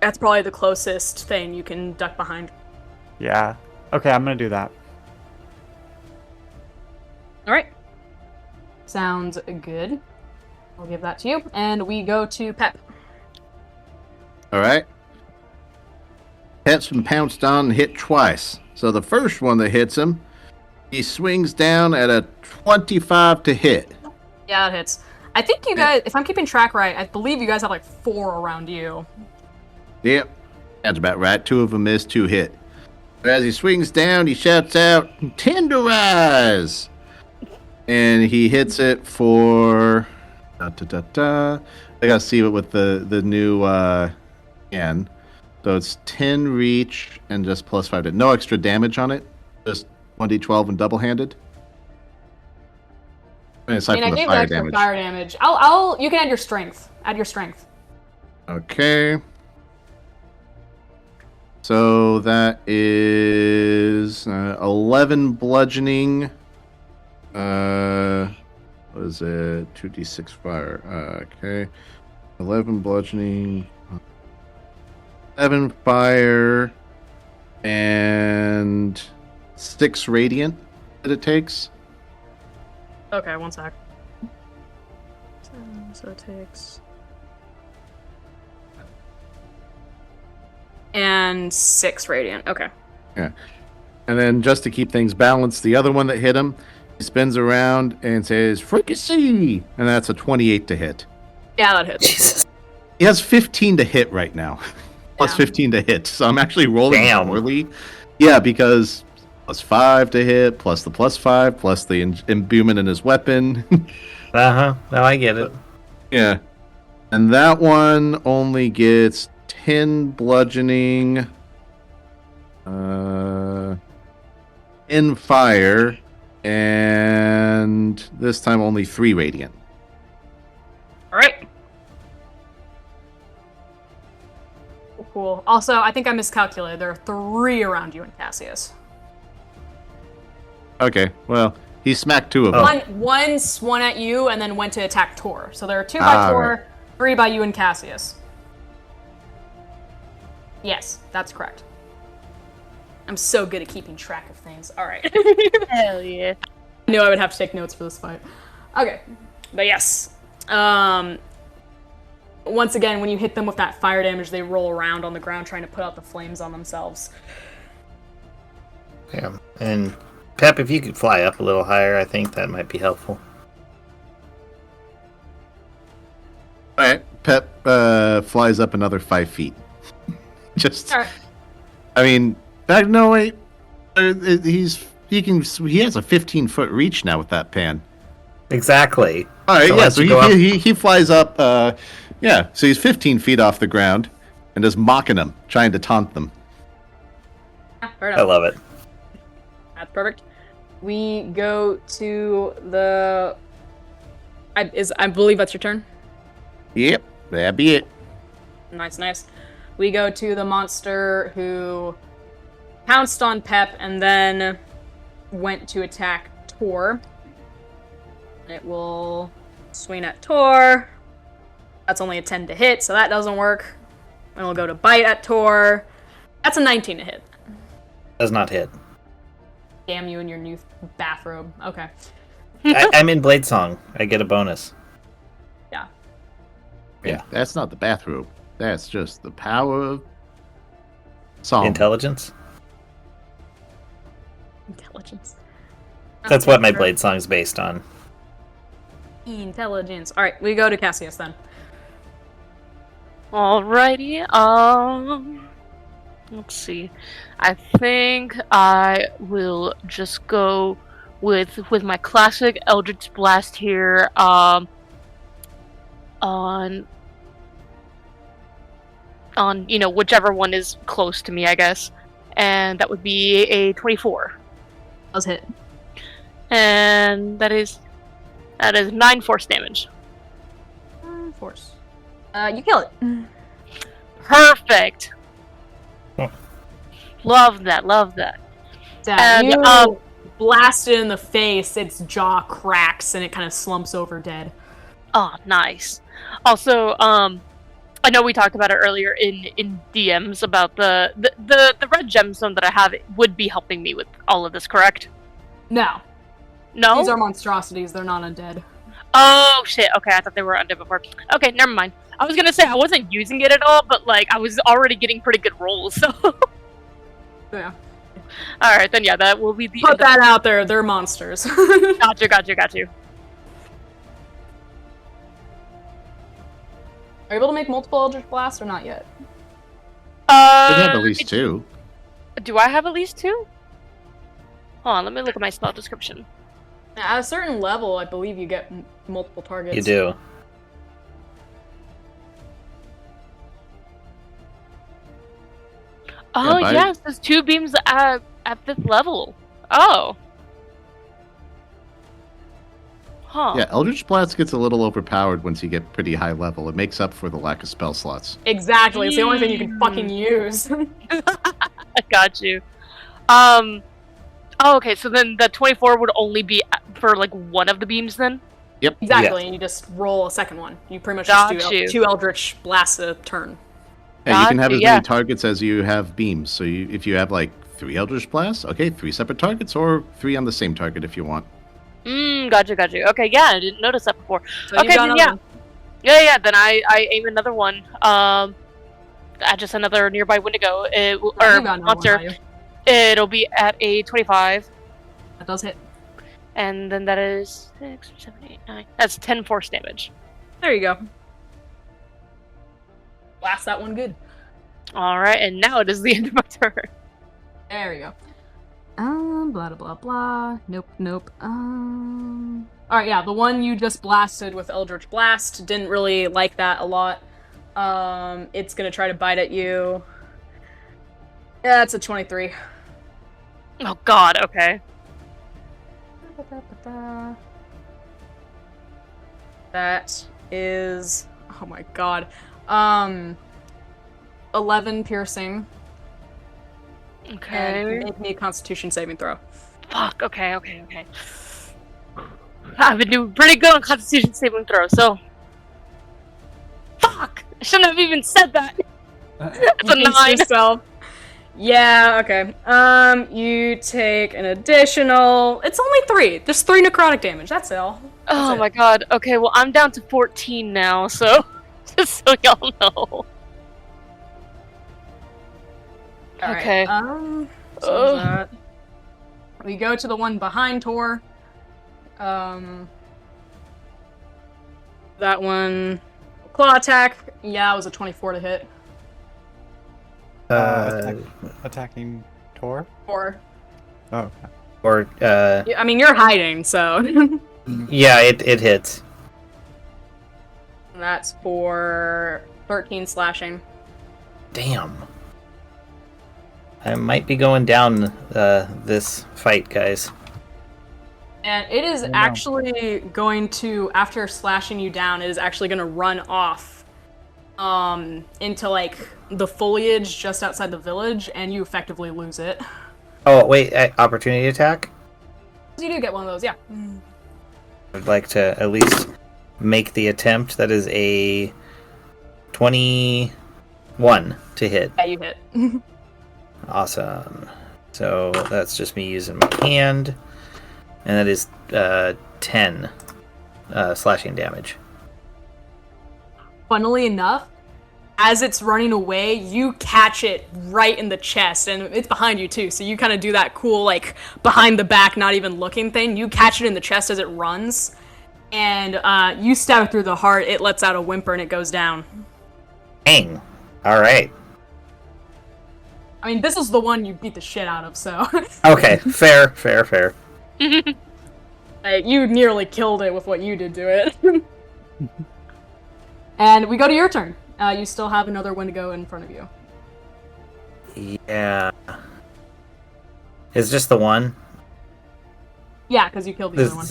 That's probably the closest thing you can duck behind. Yeah. Okay, I'm gonna do that. All right. Sounds good. I'll give that to you. And we go to Pep. All right. Pep's been pounced on and hit twice. So the first one that hits him, he swings down at a 25 to hit. Yeah, it hits. I think you guys, if I'm keeping track right, I believe you guys have like 4 around you. Yep. That's about right. 2 of them missed, 2 hit. As he swings down, he shouts out, "Tenderize!" And he hits it for... I gotta see it with the new N. So it's 10 reach and just plus 5 to... No extra damage on it. Just 1d12 and double-handed. And aside I from the gave fire the extra damage. fire damage. I'll. You can add your strength. Add your strength. Okay. So that is 11 bludgeoning. What is it? 2d6 fire. Okay. 11 bludgeoning. 7 fire. And 6 radiant that it takes. Okay, one sec. So it takes. And 6 radiant. Okay. Yeah. And then just to keep things balanced, the other one that hit him, he spins around and says, "Fricassee!" And that's a 28 to hit. Yeah, that hits. Jesus. He has 15 to hit right now. Plus Yeah. 15 to hit. So I'm actually rolling Damn. poorly. Yeah, because plus 5 to hit, plus the plus 5, plus the imbuement in his weapon. Uh-huh. No, I get it. Yeah. And that one only gets 10 bludgeoning in fire, and this time only 3 radiant. All right. Cool. Also, I think I miscalculated. There are 3 around you and Cassius. Okay, well, he smacked 2 of Oh. them. One swung at you and then went to attack Tor. So there are 2 by Ah, Tor, right. 3 by you and Cassius. Yes, that's correct. I'm so good at keeping track of things. Alright. Hell yeah. I knew I would have to take notes for this fight. Okay. But yes. Once again, when you hit them with that fire damage, they roll around on the ground trying to put out the flames on themselves. Yeah. And Pep, if you could fly up a little higher, I think that might be helpful. All right. Pep flies up another 5 feet. Just, Alright. I mean, no wait. He has a 15-foot reach now with that pan. Exactly. All right, So yeah. let's So go up. he flies up. Yeah. So he's 15 feet off the ground and is mocking them, trying to taunt them. Fair I enough. love it. That's perfect. We go to the... I believe that's your turn. Yep, that'd be it. Nice, nice. We go to the monster who pounced on Pep and then went to attack Tor. It will swing at Tor. That's only a 10 to hit, so that doesn't work. And we'll go to bite at Tor. That's a 19 to hit. Does not hit. Damn you in your new bathrobe. Okay. I'm in Blade Song. I get a bonus. Yeah. Yeah. That's not the bathrobe. That's just the power of song. Intelligence? Intelligence. That's what my Blade Song is based on. Intelligence. Alright, we go to Cassius then. Alrighty. Let's see. I think I will just go with my classic Eldritch Blast here. On whichever one is close to me, I guess, and that would be a 24. Does hit. And that is 9 force damage. Force. You kill it. Perfect. Oh. Love that. Yeah, And, you blast it in the face, its jaw cracks, and it kind of slumps over dead. Oh, nice. Also, I know we talked about it earlier in DMs about the red gemstone that I have would be helping me with all of this, correct? No. No? These are monstrosities, they're not undead. Oh, shit. Okay, I thought they were undead before. Okay, never mind. I was gonna say I wasn't using it at all, but, I was already getting pretty good rolls, so... Yeah. Alright, then yeah, that will be the Put end that out there, they're monsters. Got you. Are you able to make multiple Eldritch Blasts or not yet? You have at least 2. Do I have at least 2? Hold on, let me look at my spell description. At a certain level, I believe you get multiple targets. You do. Oh, Yeah, yes, there's 2 beams at 5th level. Oh. Huh. Yeah, Eldritch Blast gets a little overpowered once you get pretty high level. It makes up for the lack of spell slots. Exactly, it's the only thing you can fucking use. I got you. Oh, okay, so then the 24 would only be for, one of the beams then? Yep. Exactly, Yeah. and you just roll a second one. You pretty much Got just do you. 2 Eldritch Blasts a turn. Yeah, you can have Gotcha, as yeah. many targets as you have beams. So if you have 3 Eldritch Blasts, okay, 3 separate targets, or 3 on the same target if you want. Got you. Okay, yeah, I didn't notice that before. So you've Okay, got then another yeah. Yeah, then I aim another one. At just another nearby Wendigo. one. You Or got another one, monster. don't you? It'll be at a 25. That does hit. And then that is 6, 7, 8, 9. That's 10 force damage. There you go. Blast that one good. Alright, and now it is the end of my turn. There we go. Blah, blah, blah. Nope. Alright, yeah, the one you just blasted with Eldritch Blast, didn't really like that a lot. It's gonna try to bite at you. Yeah, it's a 23. Oh god, okay. That is... Oh my god. 11 piercing. Okay. And make me a Constitution saving throw. Fuck, okay. I've been doing pretty good on Constitution saving throw, so... Fuck! I shouldn't have even said that! It's a Pinch 9. yourself. Yeah, okay. You take an additional... It's only 3. There's 3 necrotic damage, that's all. Oh That's my it. god. Okay, well, I'm down to 14 now, so just so y'all know. Alright, Okay. so Ugh. that... We go to the one behind Tor. That one... Claw attack. Yeah, it was a 24 to hit. Attacking Tor? 4. Oh, okay. Or I mean, you're hiding, so... yeah, it hits. That's for 13 slashing. Damn. I might be going down this fight, guys. And it is no. actually going to, after slashing you down, it is actually going to run off into, like, the foliage just outside the village, and you effectively lose it. Oh, wait, opportunity attack? You do get one of those, yeah. I'd like to at least make the attempt. That is a 21 to hit. Yeah, you hit. Awesome. So that's just me using my hand. And that is 10 slashing damage. Funnily enough, as it's running away, you catch it right in the chest, and it's behind you too, so you kind of do that cool, like, behind the back, not even looking thing. You catch it in the chest as it runs, and you stab it through the heart, it lets out a whimper, and it goes down. Dang. Alright. I mean, this is the one you beat the shit out of, so... Okay, fair. You nearly killed it with what you did to it. And we go to your turn. You still have another Wendigo in front of you. Yeah. It's just the one? Yeah, because you killed the other one.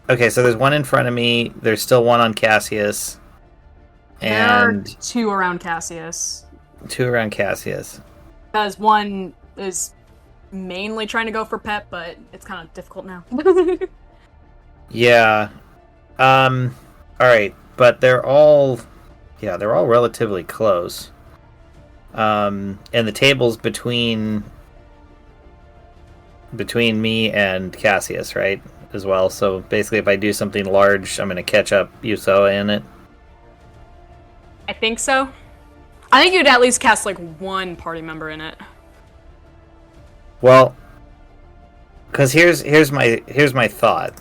Okay, so there's one in front of me. There's still one on Cassius. And There are 2 around Cassius. 2 around Cassius. Because one is mainly trying to go for Pet, but it's kind of difficult now. Yeah. Alright, but they're all relatively close. And the table's between me and Cassius, right? As well. So basically if I do something large, I'm gonna catch up Yusoa in it. I think so. I think you'd at least cast, like, one party member in it. Well, because here's my thought.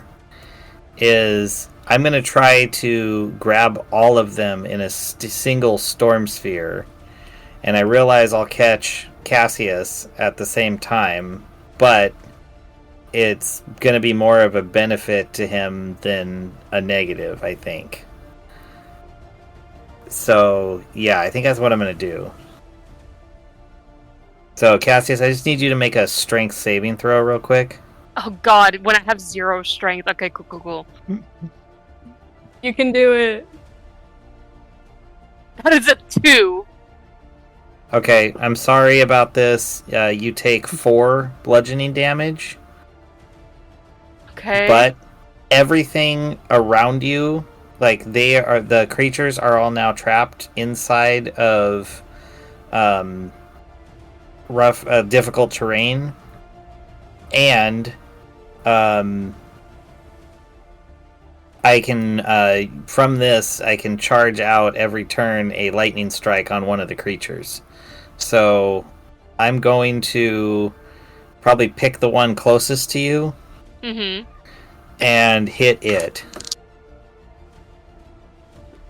Is I'm gonna try to grab all of them in a single storm sphere, and I realize I'll catch Cassius at the same time, but it's gonna be more of a benefit to him than a negative, I think. So yeah, I think that's what I'm gonna do. So Cassius, I just need you to make a strength saving throw real quick. Oh god, when I have 0 strength. Okay, cool. You can do it. That is a 2. Okay, I'm sorry about this. You take 4 bludgeoning damage, Okay. but everything around you, like the creatures are all now trapped inside of rough, difficult terrain, and I can from this I can charge out every turn a lightning strike on one of the creatures. So I'm going to probably pick the one closest to you and hit it.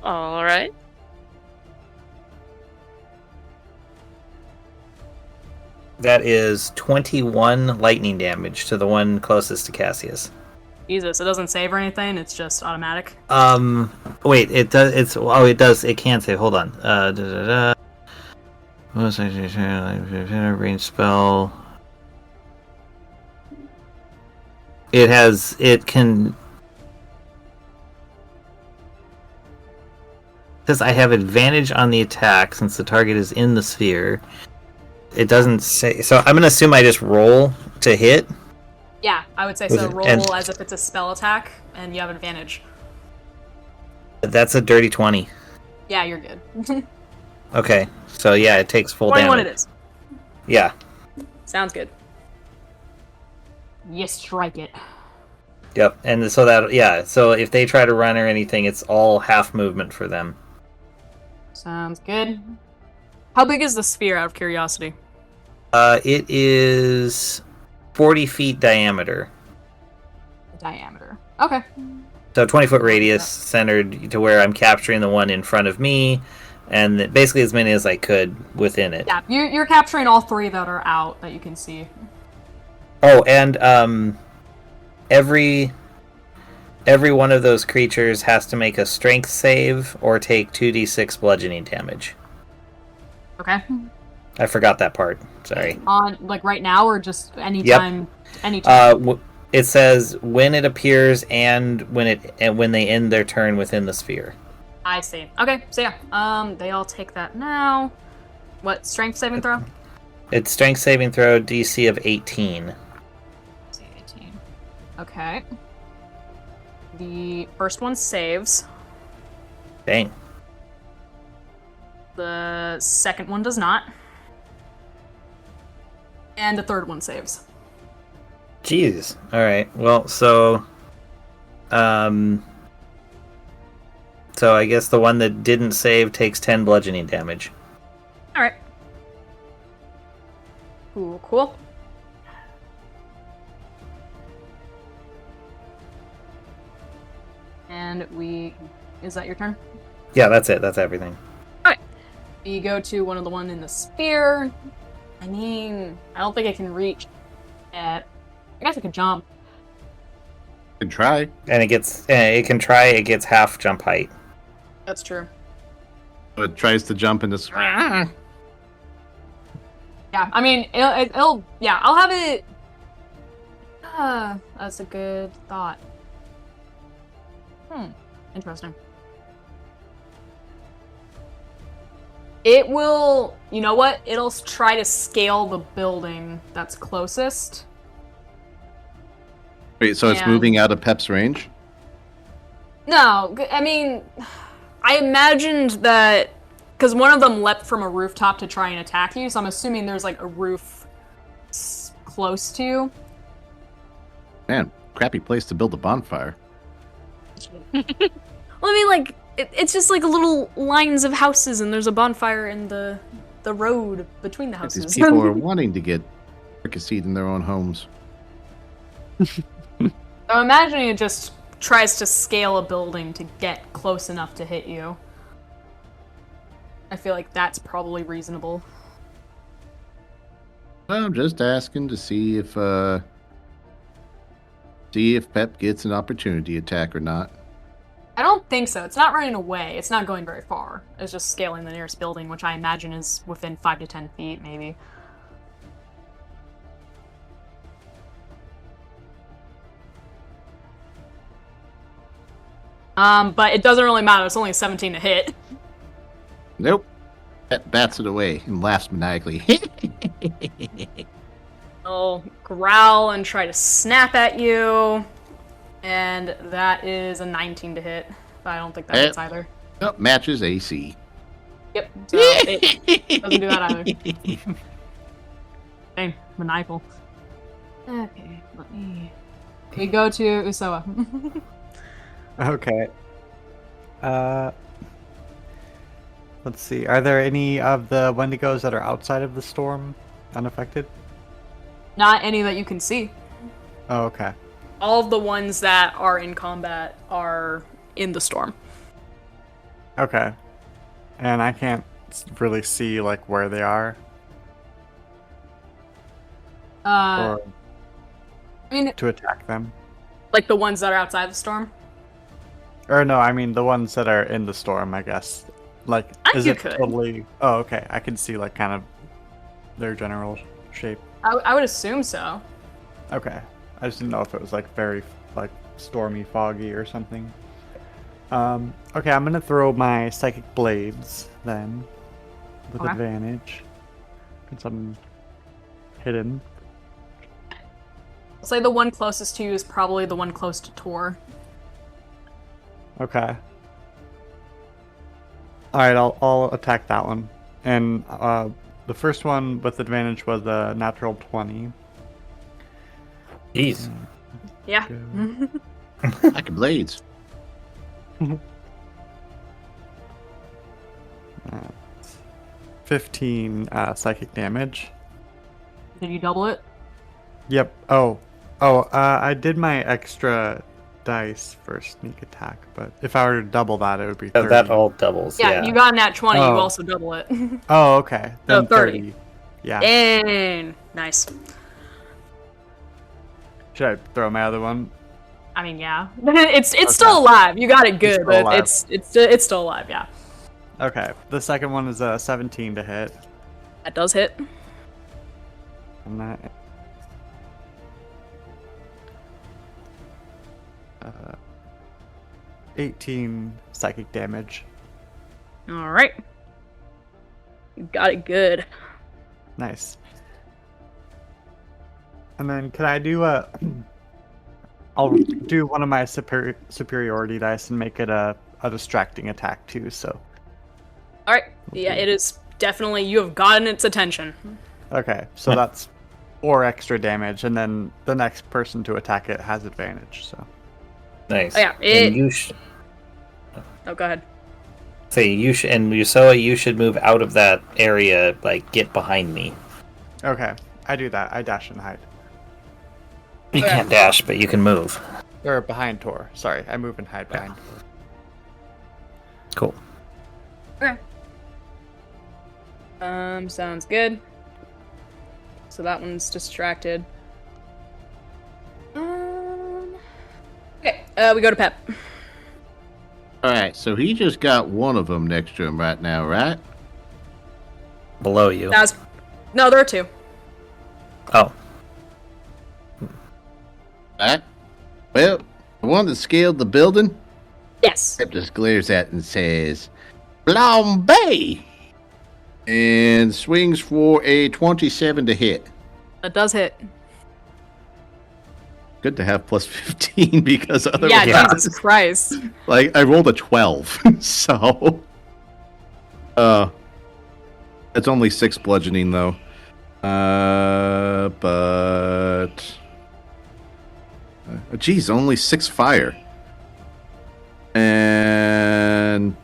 Alright. That is 21 lightning damage to the one closest to Cassius. Jesus, it doesn't save or anything, it's just automatic. Wait, it does, it does, it can save, hold on. Range spell. It can... Says I have advantage on the attack since the target is in the sphere. It doesn't say, so I'm gonna assume I just roll to hit. Yeah, I would say With so. it- Roll and- as if it's a spell attack, and you have advantage. That's a dirty 20. Yeah, you're good. Okay, so yeah, it takes full 21 damage. it is. Yeah. Sounds good. You strike it. Yep. And so that so if they try to run or anything, it's all half movement for them. Sounds good. How big is the sphere, out of curiosity? It is 40 feet diameter. Diameter. Okay. So 20-foot radius centered to where I'm capturing the one in front of me, and basically as many as I could within it. Yeah, you're capturing all three that are out that you can see. Oh, and every one of those creatures has to make a strength save or take 2d6 bludgeoning damage. Okay. I forgot that part. Sorry. On like right now or just anytime? Yep. Anytime. It says when it appears and when they end their turn within the sphere. I see. Okay, so yeah. They all take that now. What, strength saving throw? It's strength saving throw DC of 18. DC 18. Okay. The first one saves. Dang. The second one does not. And the third one saves. Jeez. Alright. Well, so I guess the one that didn't save takes 10 bludgeoning damage. Alright. Cool. And is that your turn? Yeah, that's it. That's everything. Alright. We go to one of the one in the sphere. I mean, I don't think I can reach at... I guess I could jump. You can try. And it can try, it gets half jump height. That's true. It tries to jump into. Yeah, I mean, it'll yeah, I'll have it... that's a good thought. Interesting. It will... You know what? It'll try to scale the building that's closest. Wait, so it's moving out of Pep's range? No, I mean... I imagined that... Because one of them leapt from a rooftop to try and attack you, so I'm assuming there's, like, a roof close to you. Man, crappy place to build a bonfire. Well, I mean, like, it's just, like, little lines of houses, and there's a bonfire in the road between the houses. These people are wanting to get fricasseed in their own homes. I'm imagining it just tries to scale a building to get close enough to hit you. I feel like that's probably reasonable. Well, I'm just asking to see if Pep gets an opportunity attack or not. I don't think so. It's not running away. It's not going very far. It's just scaling the nearest building, which I imagine is within 5 to 10 feet, maybe. But it doesn't really matter. It's only a 17 to hit. Nope. Pep bats it away and laughs maniacally. He'll growl and try to snap at you. And that is a 19 to hit. But I don't think that hits either. Nope, matches AC. Yep, so it doesn't do that either. Dang, maniacal. Okay, we go to Usoa. Okay. Let's see. Are there any of the Wendigos that are outside of the storm unaffected? Not any that you can see. Oh, okay. All of the ones that are in combat are in the storm. Okay. And I can't really see, like, where they are? I Or mean, to attack them? like the ones that are outside the storm? Or no, I mean the ones that are in the storm, I guess. Like, is you it could. totally... Oh, okay. I can see, like, kind of their general shape. I would assume so. Okay. I just didn't know if it was, like, very, like, stormy, foggy or something. Okay, I'm gonna throw my Psychic Blades, then. With Okay. advantage. Since I'm hidden. I'll say the one closest to you is probably the one close to Tor. Okay. Alright, I'll attack that one. And the first one with advantage was a natural 20. Jeez. Yeah. Like a blades. 15 psychic damage. Did you double it? Yep. I did my extra dice for sneak attack, but if I were to double that, it would be 30. That all doubles. Yeah, Yeah. you got a nat 20, you Oh. also double it. Oh, okay. So Then 30. Yeah. Dang. Nice. Should I throw my other one? I mean, yeah. It's still alive. You got it good, still but alive. it's still alive, yeah. Okay. The second one is a 17 to hit. That does hit. And that 18 psychic damage. All right. You got it good. Nice. And then could I do a... I'll do one of my superiority dice and make it a distracting attack too, so... All right. Yeah, it is definitely, you have gotten its attention. Okay, so that's 4 extra damage, and then the next person to attack it has advantage, so... Nice. Oh, yeah, And you should Oh, go ahead. say and Yusoa, you should move out of that area. Like, get behind me. Okay, I do that. I dash and hide. You Okay. can't dash, but you can move. Or behind Tor. Sorry, I move and hide behind Tor. Cool. Okay. Sounds good. So that one's distracted. Okay, we go to Pep. All right, so he just got one of them next to him right now, right? Below you. No, there are 2. Oh. Right? Well, the one that scaled the building, Yes. Pep just glares at it and says, Flambe! And swings for a 27 to hit. That does hit. Good to have plus 15 because otherwise, Yeah, Jesus Christ. like, I rolled a 12. So, it's only 6 bludgeoning though. Geez, only 6 fire. And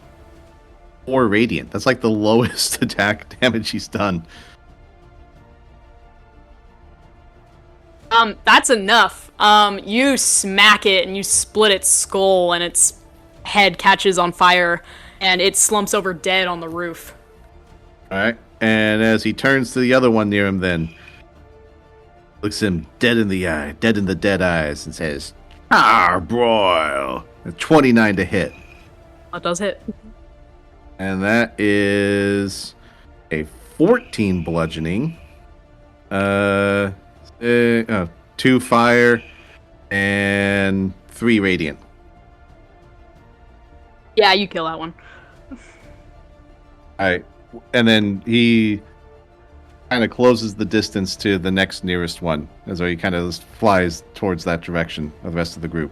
4 radiant. That's like the lowest attack damage he's done. That's enough. You smack it and you split its skull and its head catches on fire and it slumps over dead on the roof. Alright. And as he turns to the other one near him, then looks him dead in the eye, dead in the dead eyes, and says, broil. 29 to hit. That does hit. And that is a 14 bludgeoning. 2 fire and 3 radiant. Yeah, you kill that one. Alright. And then he kind of closes the distance to the next nearest one, as though he kind of flies towards that direction of the rest of the group,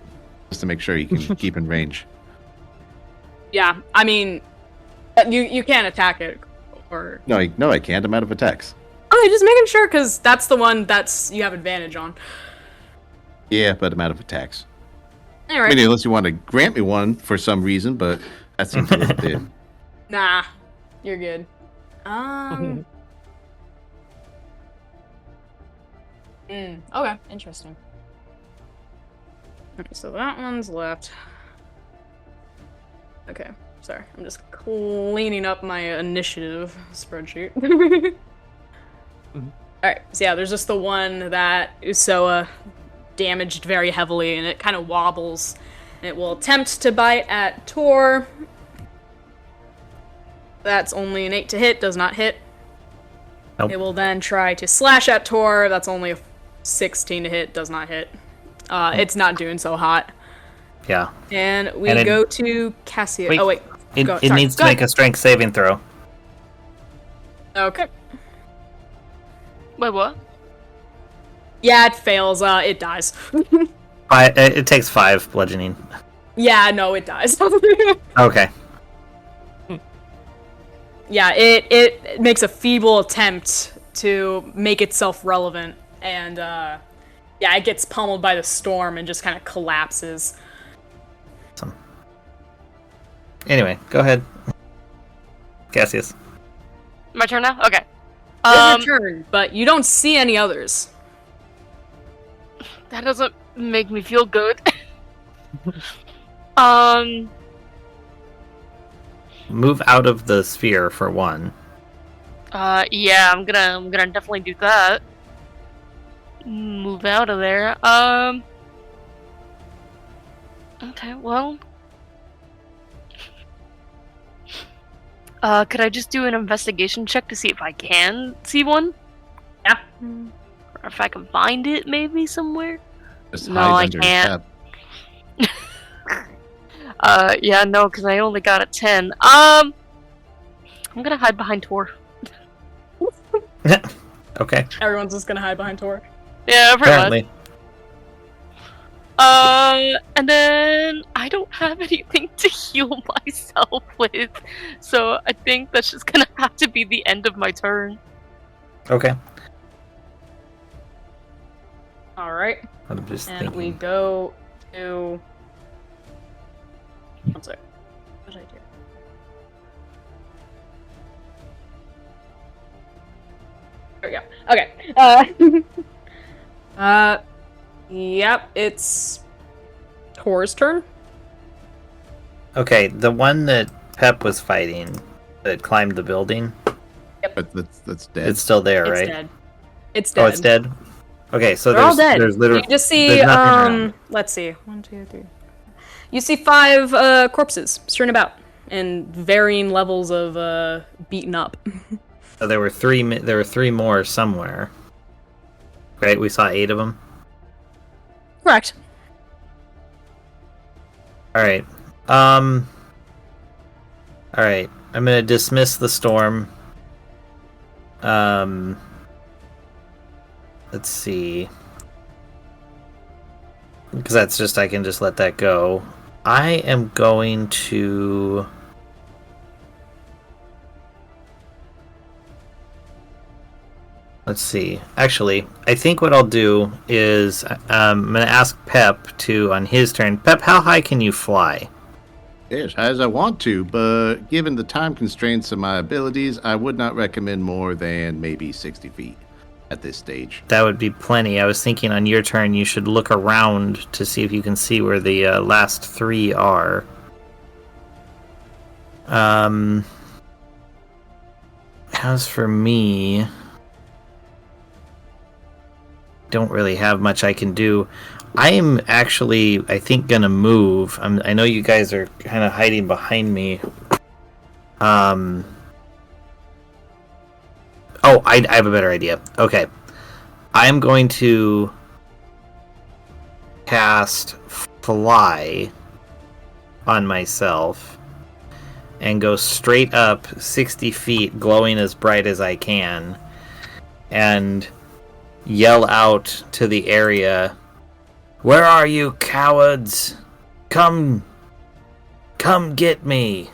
just to make sure he can keep in range. Yeah, I mean, you can't attack it, or... No, I can't. I'm out of attacks. Okay, just making sure, because that's the one you have advantage on. Yeah, but I'm out of attacks. Alright. I mean, unless you want to grant me one for some reason, but that seems a little bit... Nah, you're good. Okay, interesting. Okay, so that one's left. Okay, sorry. I'm just cleaning up my initiative spreadsheet. Alright, so yeah, there's just the one that Usoa damaged very heavily, and it kind of wobbles. And it will attempt to bite at Tor. That's only an 8 to hit, does not hit. Nope. It will then try to slash at Tor. That's only a 16 to hit, does not hit. It's not doing so hot. Yeah. And we And it- go to Cassia. Wait. Oh, wait. It Sorry, needs to go make a strength saving throw. Okay. Wait, what? Yeah, it fails. It dies. It takes 5 bludgeoning. Yeah, no, it dies. Okay. it makes a feeble attempt to make itself relevant, and it gets pummeled by the storm and just kind of collapses. Awesome. Anyway, go ahead, Cassius. My turn now? Okay. It's your turn, but you don't see any others. That doesn't make me feel good. Move out of the sphere for one. Yeah, I'm gonna definitely do that. Move out of there. Okay, well. Could I just do an investigation check to see if I can see one? Yeah. Or if I can find it, maybe somewhere? Just No, hides I under can't. his tab. Yeah, no, because I only got a 10. I'm gonna hide behind Tor. Okay. Everyone's just gonna hide behind Tor. Yeah, pretty much. Apparently. And then I don't have anything to heal myself with, so I think that's just gonna have to be the end of my turn. Okay. Alright. I'm just And thinking. we go to... One sec. What did I do? There we go. Okay. Yep, it's Tor's turn. Okay, the one that Pep was fighting, that climbed the building, But that's dead. it's still there, It's right? dead. It's dead. Oh, it's dead? Okay, so They're all dead. there's literally... You just see, there's nothing around. let's see. 1, 2, 3. You see 5 corpses strewn about in varying levels of beaten up. So there were three more somewhere. Right, we saw 8 of them. Correct. Alright. Alright. I'm gonna dismiss the storm. Let's see. Because that's just, I can just let that go. I am going to... Let's see. Actually, I think what I'll do is I'm going to ask Pep to, on his turn. Pep, how high can you fly? Yes, as I want to, but given the time constraints of my abilities, I would not recommend more than maybe 60 feet at this stage. That would be plenty. I was thinking on your turn you should look around to see if you can see where the last 3 are. As for me... don't really have much I can do. I am actually, I think, gonna move. I know you guys are kind of hiding behind me. Oh, I have a better idea. Okay. I am going to cast Fly on myself and go straight up 60 feet, glowing as bright as I can, and yell out to the area, "Where are you, cowards? Come get me.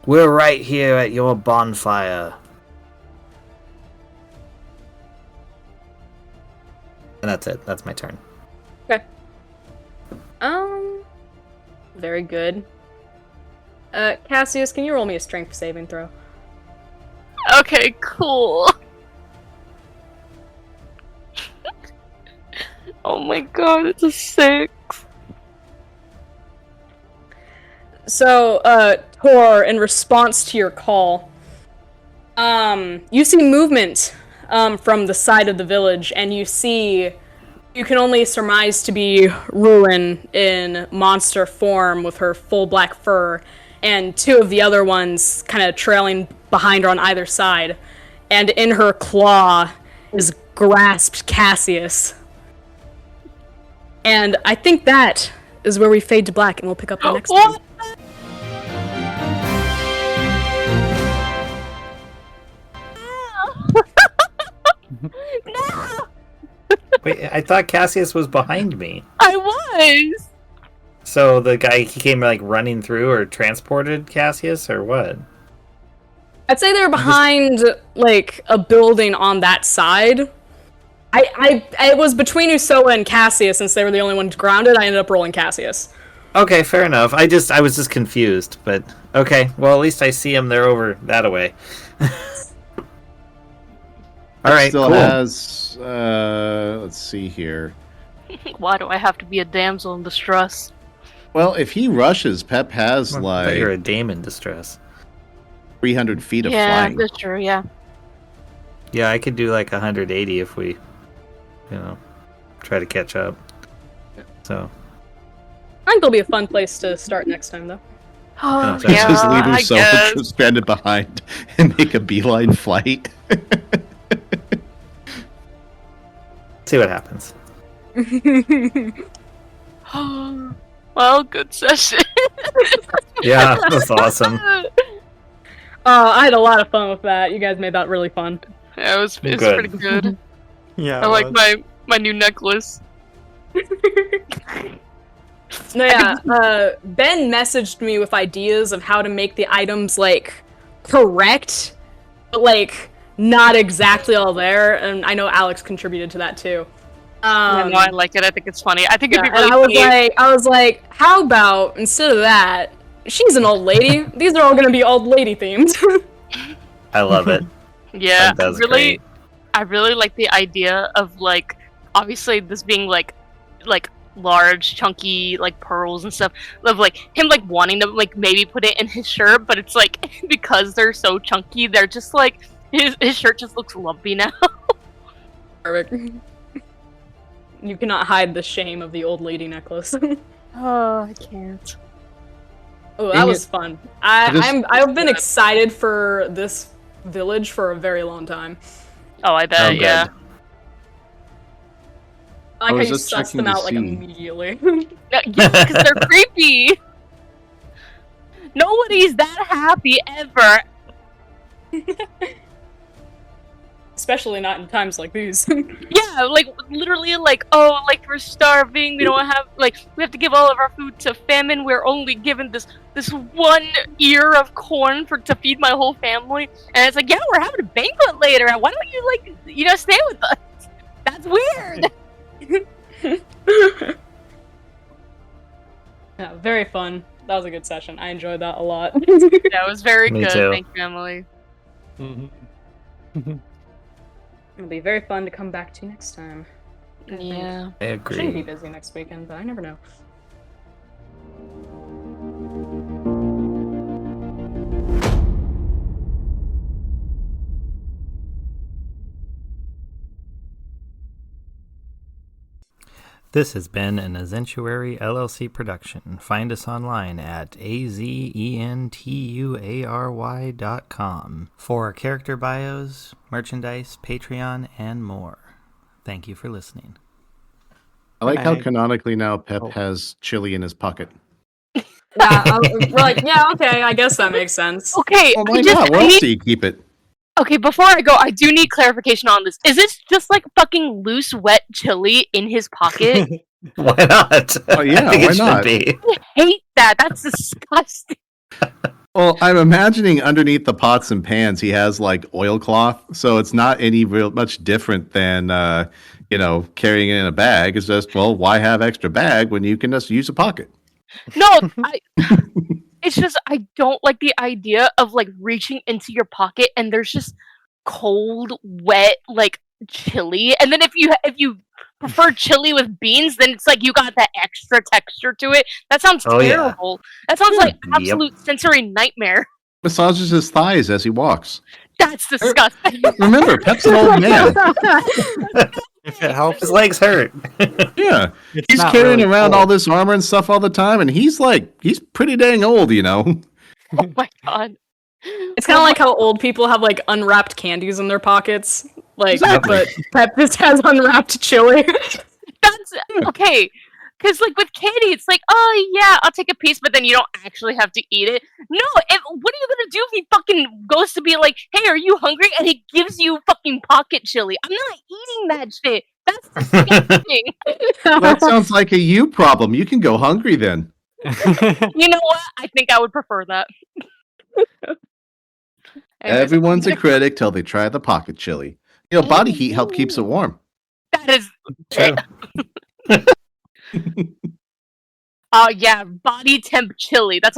We're right here at your bonfire." And that's it. That's my turn. Okay. Very good. Cassius, can you roll me a strength saving throw? Okay, cool. Oh my god, it's a 6. So, Tor, in response to your call, you see movement from the side of the village, and you can only surmise to be Ruin in monster form with her full black fur, and 2 of the other ones kind of trailing behind her on either side. And in her claw is grasped Cassius. And I think that is where we fade to black, and we'll pick up the next one. No! Wait, I thought Cassius was behind me. I was! So the guy, he came like running through or transported Cassius or what? I'd say they're behind like a building on that side. It was between Usoa and Cassius since they were the only ones grounded. I ended up rolling Cassius. Okay, fair enough. I was just confused, but okay. Well, at least I see them. They're over that way. All right, Still cool. has. Let's see here. Why do I have to be a damsel in distress? Well, if he rushes, Pep has But you're a like dame in distress. 300 feet of Yeah, flying. that's true. Yeah. Yeah, I could do like 180 if we, try to catch up. So I think there'll be a fun place to start next time, though. Oh, So yeah, Just leave I himself guess. stranded behind and make a beeline flight. see what happens. Well, good session. Yeah, that's awesome. I had a lot of fun with that. You guys made that really fun. Yeah, it's Good. pretty good. Yeah. I like my new necklace. No, yeah. Ben messaged me with ideas of how to make the items like correct, but like not exactly all there. And I know Alex contributed to that too. Yeah, no, I like it. I think it's funny. I think it'd be really and funny. I was like, how about instead of that, she's an old lady. These are all gonna be old lady themed. I love it. Yeah, That's great. I really like the idea of like, obviously this being like large, chunky like pearls and stuff. Of like him like wanting to like maybe put it in his shirt, but it's like because they're so chunky, they're just like his shirt just looks lumpy now. Perfect. You cannot hide the shame of the old lady necklace. Oh, I can't. Oh, that Dang was it. fun. I I've been excited for this village for a very long time. Oh, I bet. Oh, Yeah. good. I like I how was you just suss checking them to out like see. immediately. Yeah, because they're creepy. Nobody's that happy ever. Especially not in times like these. Yeah, like literally, like oh, like we're starving. We don't have like we have to give all of our food to famine. We're only given this one ear of corn to feed my whole family. And it's like, yeah, we're having a banquet later. Why don't you like stay with us? That's weird. Yeah, very fun. That was a good session. I enjoyed that a lot. That was very Me good. too. Thank you, Emily. It'll be very fun to come back to next time. Yeah. I I shouldn't be agree. busy next weekend, but I never know. This has been an Azentuary LLC production. Find us online at azentuary.com for our character bios, merchandise, Patreon, and more. Thank you for listening. I like how Bye. canonically now Pep Oh. has chili in his pocket. Yeah, we're like, yeah, okay, I guess that makes sense. Okay. Well, why not? Where else do you keep it? Okay, before I go, I do need clarification on this. Is this just like fucking loose, wet chili in his pocket? Why not? Oh, yeah, I think why it should not? be. I hate that. That's disgusting. Well, I'm imagining underneath the pots and pans he has like oilcloth, so it's not any real much different than carrying it in a bag. It's just, well, why have extra bag when you can just use a pocket? No, it's just I don't like the idea of like reaching into your pocket and there's just cold, wet like chili, and then if you prefer chili with beans, then it's like you got that extra texture to it. That sounds Oh, yeah. terrible. That sounds like Yep. absolute sensory nightmare. Massages his thighs as he walks. That's disgusting. Remember, Pep's an old man. If it helps, His legs hurt. Yeah, it's he's not carrying really around cold. all this armor and stuff all the time, and he's pretty dang old, you know. Oh my god. It's kind of like how old people have like unwrapped candies in their pockets, like, Exactly. but Pep just has unwrapped chili. That's okay. Because, like, with candy, it's like, oh, yeah, I'll take a piece, but then you don't actually have to eat it. No, what are you gonna do if he fucking goes to be like, hey, are you hungry? And he gives you fucking pocket chili. I'm not eating that shit. That's disgusting. That sounds like a you problem. You can go hungry then. You know what? I think I would prefer that. Anyways, Everyone's a critic till they try the pocket chili. You know, body heat help keeps it warm. that is. True. Yeah, body temp chili. That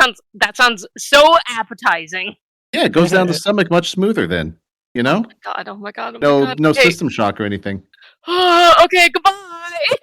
sounds so appetizing. Yeah, it goes down the stomach much smoother then. You know? God, oh my god, oh my No god. no Okay. system shock or anything. Okay, goodbye.